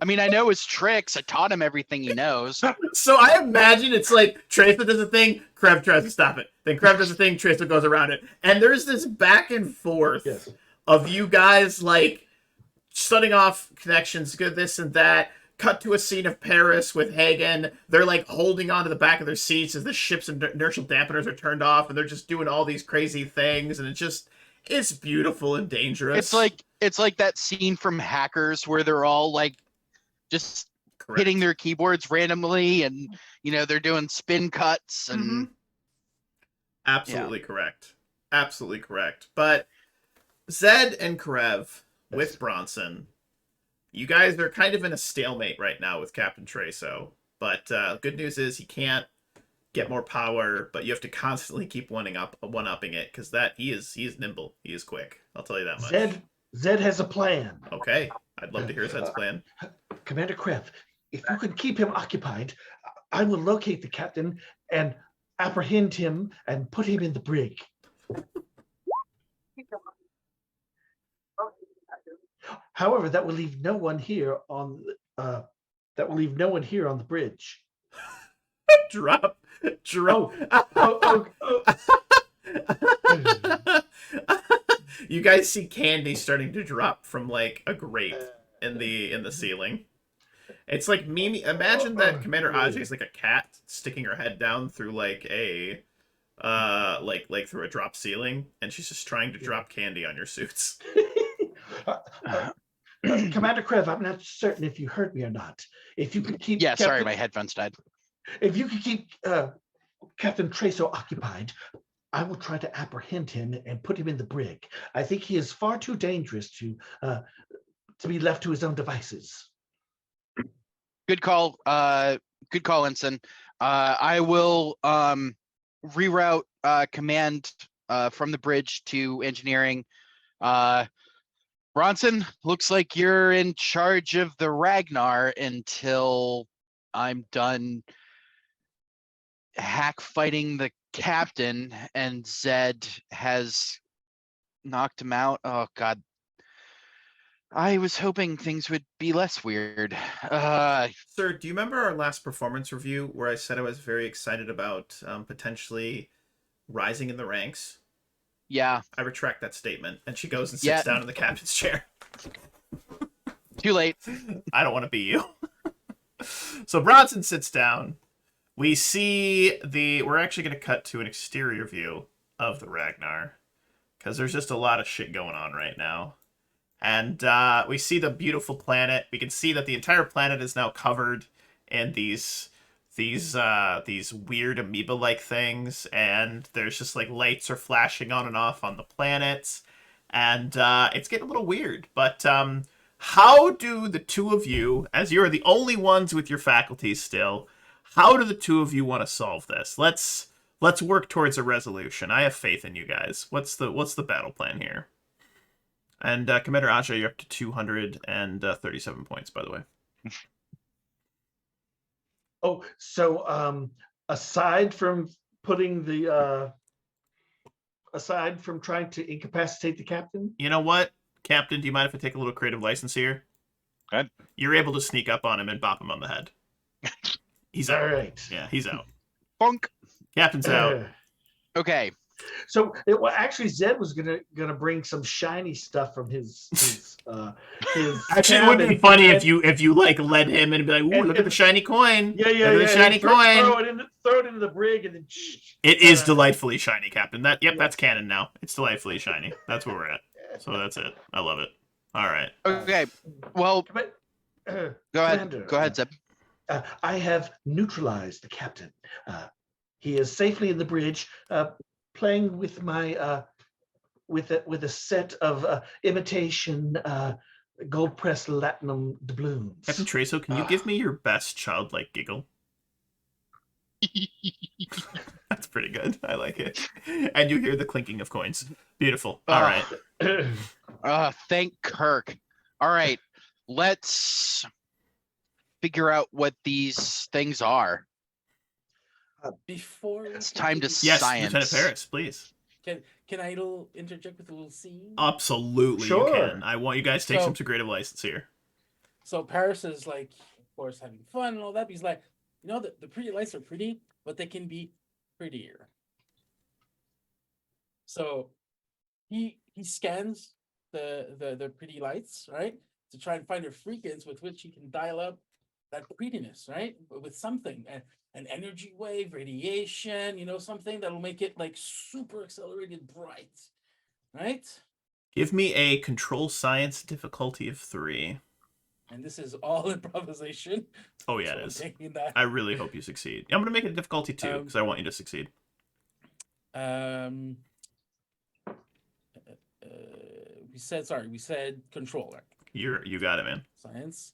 I mean, I know his tricks. I taught him everything he knows. So I imagine it's like Tracer does a thing, Krev tries to stop it. Then Krev does a thing, Tracer goes around it. And there's this back and forth of you guys like shutting off connections, good this and that. Cut to a scene of Paris with Hagen. They're like holding onto the back of their seats as the ship's inertial dampeners are turned off, and they're just doing all these crazy things, and it's beautiful and dangerous. It's like that scene from Hackers where they're all like just hitting their keyboards randomly, and they're doing spin cuts and Absolutely correct. Absolutely correct. But Zed and Karev with Bronson, you guys are kind of in a stalemate right now with Captain Traso. But good news is he can't get more power, but you have to constantly keep one-upping it because he is nimble. He is quick. I'll tell you that much. Zed has a plan. Okay, I'd love to hear Zed's plan. Commander Krev, if you can keep him occupied, I will locate the captain and apprehend him and put him in the brig. However, that will leave no one here on the bridge. Drop. You guys see candy starting to drop from like a grate in the ceiling. It's like Mimi. Imagine that Commander Ajay is like a cat sticking her head down through like a like through a drop ceiling, and she's just trying to drop candy on your suits. Commander Krev, I'm not certain if you heard me or not. If you could keep Sorry, my headphones died. If you could keep Captain Treso occupied, I will try to apprehend him and put him in the brig. I think he is far too dangerous to be left to his own devices. Good call. Good call, Ensign. I will reroute command from the bridge to engineering. Bronson, looks like you're in charge of the Ragnar until I'm done hack fighting the captain and Zed has knocked him out. Oh God. I was hoping things would be less weird. Sir, do you remember our last performance review where I said I was very excited about potentially rising in the ranks? Yeah. I retract that statement. And she goes and sits down in the captain's chair. Too late. I don't want to be you. So Bronson sits down. We see we're actually going to cut to an exterior view of the Ragnar. Because there's just a lot of shit going on right now. And we see the beautiful planet. We can see that the entire planet is now covered in these weird amoeba-like things, and there's just like lights are flashing on and off on the planets, and it's getting a little weird. But how do the two of you, as you're the only ones with your faculties still, how do the two of you want to solve this? Let's work towards a resolution. I have faith in you guys. What's the battle plan here? And Commander Ajay, you're up to 237 points, by the way. Oh, so aside from trying to incapacitate the captain? You know what, Captain? Do you mind if I take a little creative license here? Go ahead. You're able to sneak up on him and bop him on the head. He's out. All right. Yeah, he's out. Bonk. Captain's out. Okay. So actually, Zed was gonna bring some shiny stuff from his Actually, it would be funny if you like led him and be like, "Ooh, look at the shiny coin! Yeah, look at the shiny coin!" Throw it into the brig, and then it is delightfully shiny, Captain. That's canon now. It's delightfully shiny. That's where we're at. So that's it. I love it. All right. Okay. Well, go ahead. Commander, Go ahead, Zeb. I have neutralized the captain. He is safely in the bridge, playing with my with a set of imitation gold pressed latinum doubloons. Captain Treso, can you give me your best childlike giggle? That's pretty good. I like it. And you hear the clinking of coins. Beautiful. All right. Thank Kirk. All right. Let's figure out what these things are. Before It's time to Yes, science. Lieutenant Paris, please. can I interject with a little scene? Absolutely, Sure. you can. I want you guys to take some creative license here. So Paris is like, of course, having fun and all that. But he's like, the pretty lights are pretty, but they can be prettier. So he scans the pretty lights, right, to try and find a frequency with which he can dial up that prettiness, right, with something, an energy wave, radiation, something that'll make it like super accelerated bright, right? Give me a control science difficulty of 3. And this is all improvisation. Oh yeah, so it is. I'm taking that. I really hope you succeed. I'm gonna make it a difficulty 2 because I want you to succeed. We said control, right? You got it, man. Science.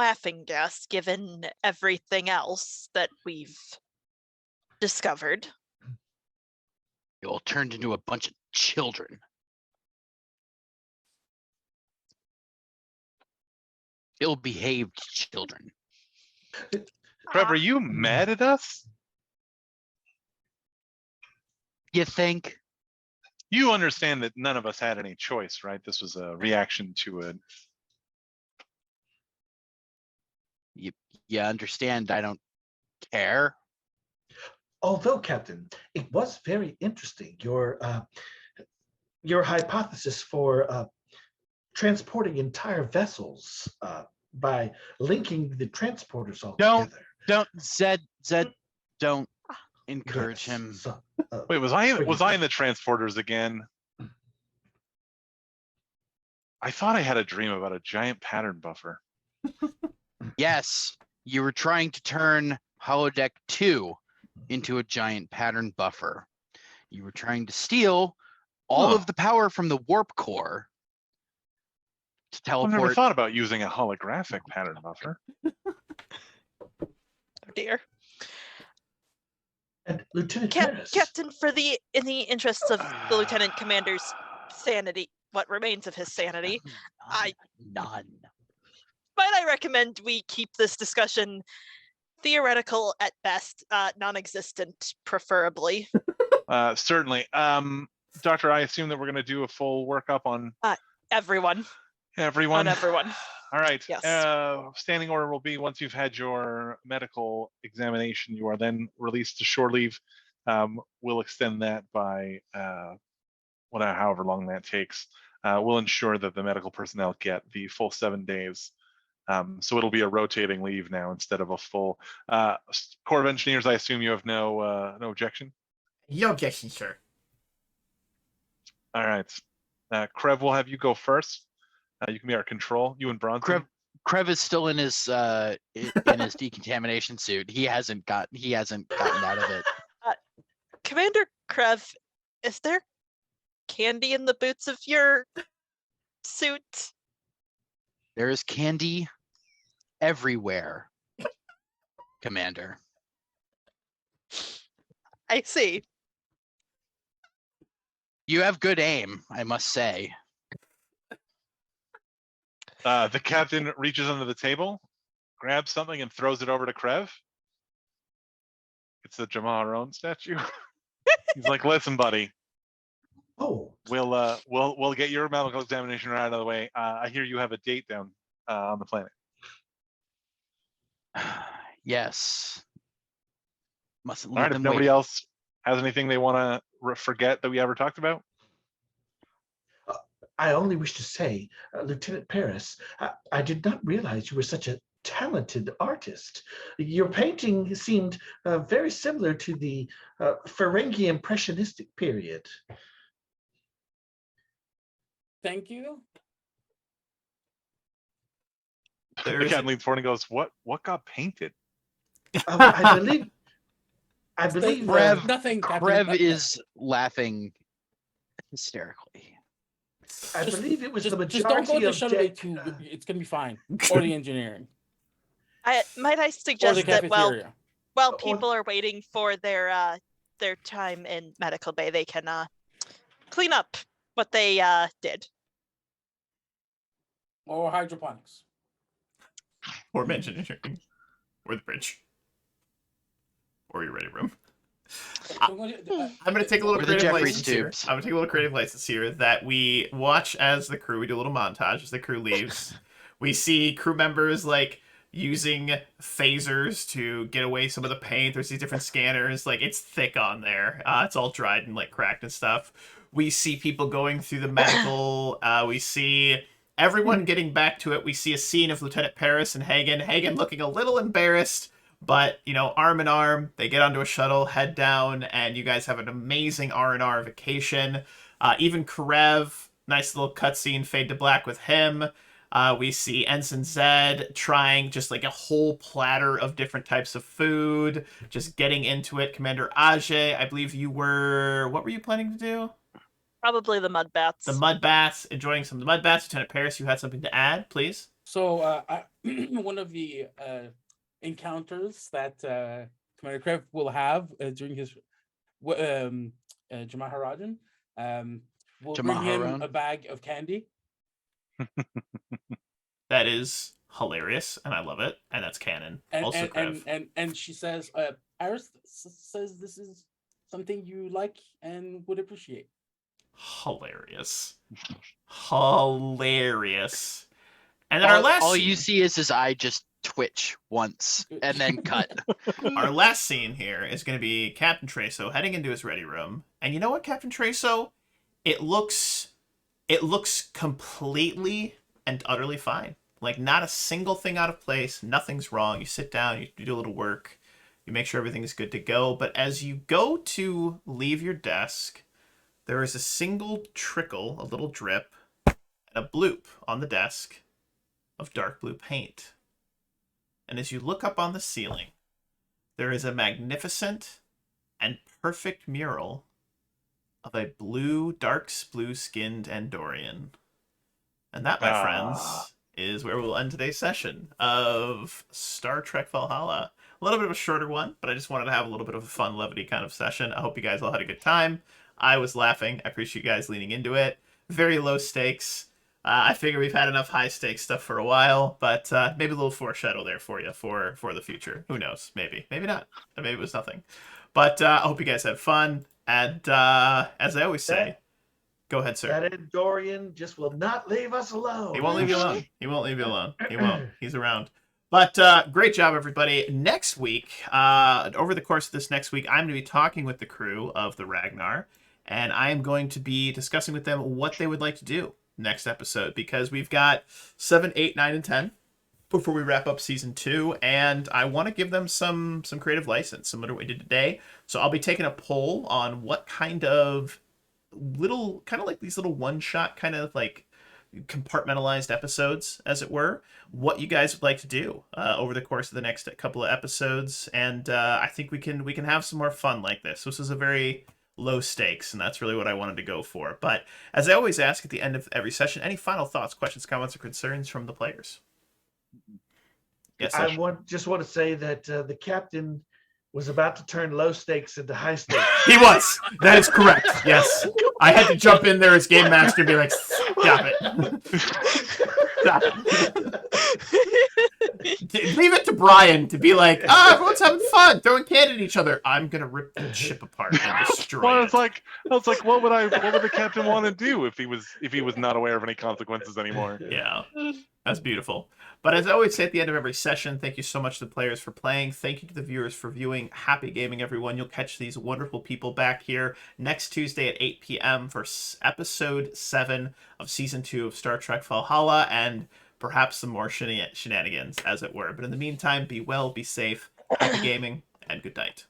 laughing gas given everything else that we've discovered. You all turned into a bunch of children. Ill-behaved children. Trevor, are Ah, you mad at us? You think? You understand that none of us had any choice, right? This was a reaction to a. You understand I don't care? Although, Captain, it was very interesting. Your hypothesis for transporting entire vessels by linking the transporters all together. Don't, Zed, don't encourage Yes, him. so, Wait, was I forgive in me. the transporters again? I thought I had a dream about a giant pattern buffer. Yes, you were trying to turn holodeck 2 into a giant pattern buffer. You were trying to steal all Huh. of the power from the warp core to I never teleport. thought about using a holographic pattern buffer. oh dear. And Lieutenant Paris. Captain, in the interests of the lieutenant commander's sanity, what remains of his sanity, None. might I recommend we keep this discussion theoretical at best, non-existent preferably. Certainly. Doctor, I assume that we're going to do a full workup on Everyone. everyone. On everyone. All right. Yes. Standing order will be once you've had your medical examination, you are then released to shore leave. We'll extend that by however long that takes. We'll ensure that the medical personnel get the full 7 days. So it'll be a rotating leave now instead of a full. Corps of Engineers, I assume you have no objection? No objection, sir. All right. Krev, will have you go first. You can be our control. You and Bronson. Krev is still in his decontamination suit. He hasn't gotten out of it. Commander Krev, is there candy in the boots of your suit? There is candy everywhere, Commander. I see. You have good aim, I must say. The captain reaches under the table, grabs something, and throws it over to Krev. It's the Jamaron statue. He's like, "Listen, buddy. Oh, We'll get your medical examination right out of the way. I hear you have a date down on the planet." Yes. Mustn't All let right. If them nobody wait. else has anything they want to forget that we ever talked about, I only wish to say, Lieutenant Paris, I did not realize you were such a talented artist. Your painting seemed very similar to the Ferengi Impressionistic period. Thank you. the captain leans forward and goes, "What got painted?" I believe. Krev, Nothing. Captain, Krev is laughing hysterically. I believe it was the just don't go majority to of StarDate deck. 2. It's gonna be fine. Or the engineering. Might I Or the suggest that cafeteria. while Or- people are waiting for their time in medical bay, they can clean up what they did. Or hydroponics. Or mention or the bridge. Or your ready room. I'm going to take a little Or the creative Jeffrey license here. Stoops. I'm going to take a little creative license here that we watch as the crew, we do a little montage as the crew leaves. We see crew members like using phasers to get away some of the paint. There's these different scanners. Like, it's thick on there. It's all dried and like cracked and stuff. We see people going through the medical. We see everyone getting back to it. We see a scene of Lieutenant Paris and Hagen. Hagen looking a little embarrassed. But, you know, arm in arm, they get onto a shuttle, head down, and you guys have an amazing R&R vacation. Even Karev, nice little cutscene, fade to black with him. We see Ensign Zed trying just like a whole platter of different types of food, just getting into it. Commander Ajay, I believe what were you planning to do? Probably the mud baths. The mud baths, enjoying some of the mud baths. Lieutenant Paris, you had something to add, please? So one of the encounters that Commander Krev will have during his Jamaharajan will bring him Jamaharan. a bag of candy. That is hilarious, and I love it, and that's canon. And Also, and, Krev. and she says, Iris says this is something you like and would appreciate. Hilarious. Hilarious. And then our All, last all scene, you see is his eye just twitch once and then cut. our last scene here is going to be Captain Treso heading into his ready room. And you know what, Captain Treso? It looks completely and utterly fine. Like, not a single thing out of place. Nothing's wrong. You sit down, you do a little work, you make sure everything's good to go. But as you go to leave your desk, there is a single trickle, a little drip, and a bloop on the desk of dark blue paint. And as you look up on the ceiling, there is a magnificent and perfect mural of a dark blue-skinned Andorian. And that, my friends, is where we'll end today's session of Star Trek Valhalla. A little bit of a shorter one, but I just wanted to have a little bit of a fun, levity kind of session. I hope you guys all had a good time. I was laughing. I appreciate you guys leaning into it. Very low stakes. I figure we've had enough high stakes stuff for a while, but maybe a little foreshadow there for you for the future. Who knows? Maybe. Maybe not. Maybe it was nothing. But I hope you guys had fun. And as I always say, go ahead, sir. That Andorian just will not leave us alone. He won't leave you alone. He won't leave you alone. He won't. He's around. But great job, everybody. Next week, over the course of this next week, I'm going to be talking with the crew of the Ragnar, and I am going to be discussing with them what they would like to do next episode, because we've got 7, 8, 9, and 10 before we wrap up season 2, and I want to give them some creative license, similar to what we did today. So I'll be taking a poll on what kind of like these little one-shot kind of like compartmentalized episodes, as it were, what you guys would like to do over the course of the next couple of episodes. And I think we can have some more fun like this. This is a very low stakes, and that's really what I wanted to go for. But as I always ask at the end of every session, any final thoughts, questions, comments, or concerns from the players? Yes, I just want to say that the captain was about to turn low stakes into high stakes. he was. That is correct. Yes, I had to jump in there as game master and be like, "Stop it! Stop it!" Leave it to Brian to be like, everyone's having fun, throwing candy at each other. I'm gonna rip the ship apart and destroy Well, it. I was like, what would the captain want to do if he was not aware of any consequences anymore? Yeah, that's beautiful. But as I always say at the end of every session, thank you so much to the players for playing. Thank you to the viewers for viewing. Happy gaming, everyone. You'll catch these wonderful people back here next Tuesday at 8 p.m. for episode 7 of season 2 of Star Trek Valhalla, and perhaps some more shenanigans, as it were. But in the meantime, be well, be safe, happy gaming, and good night.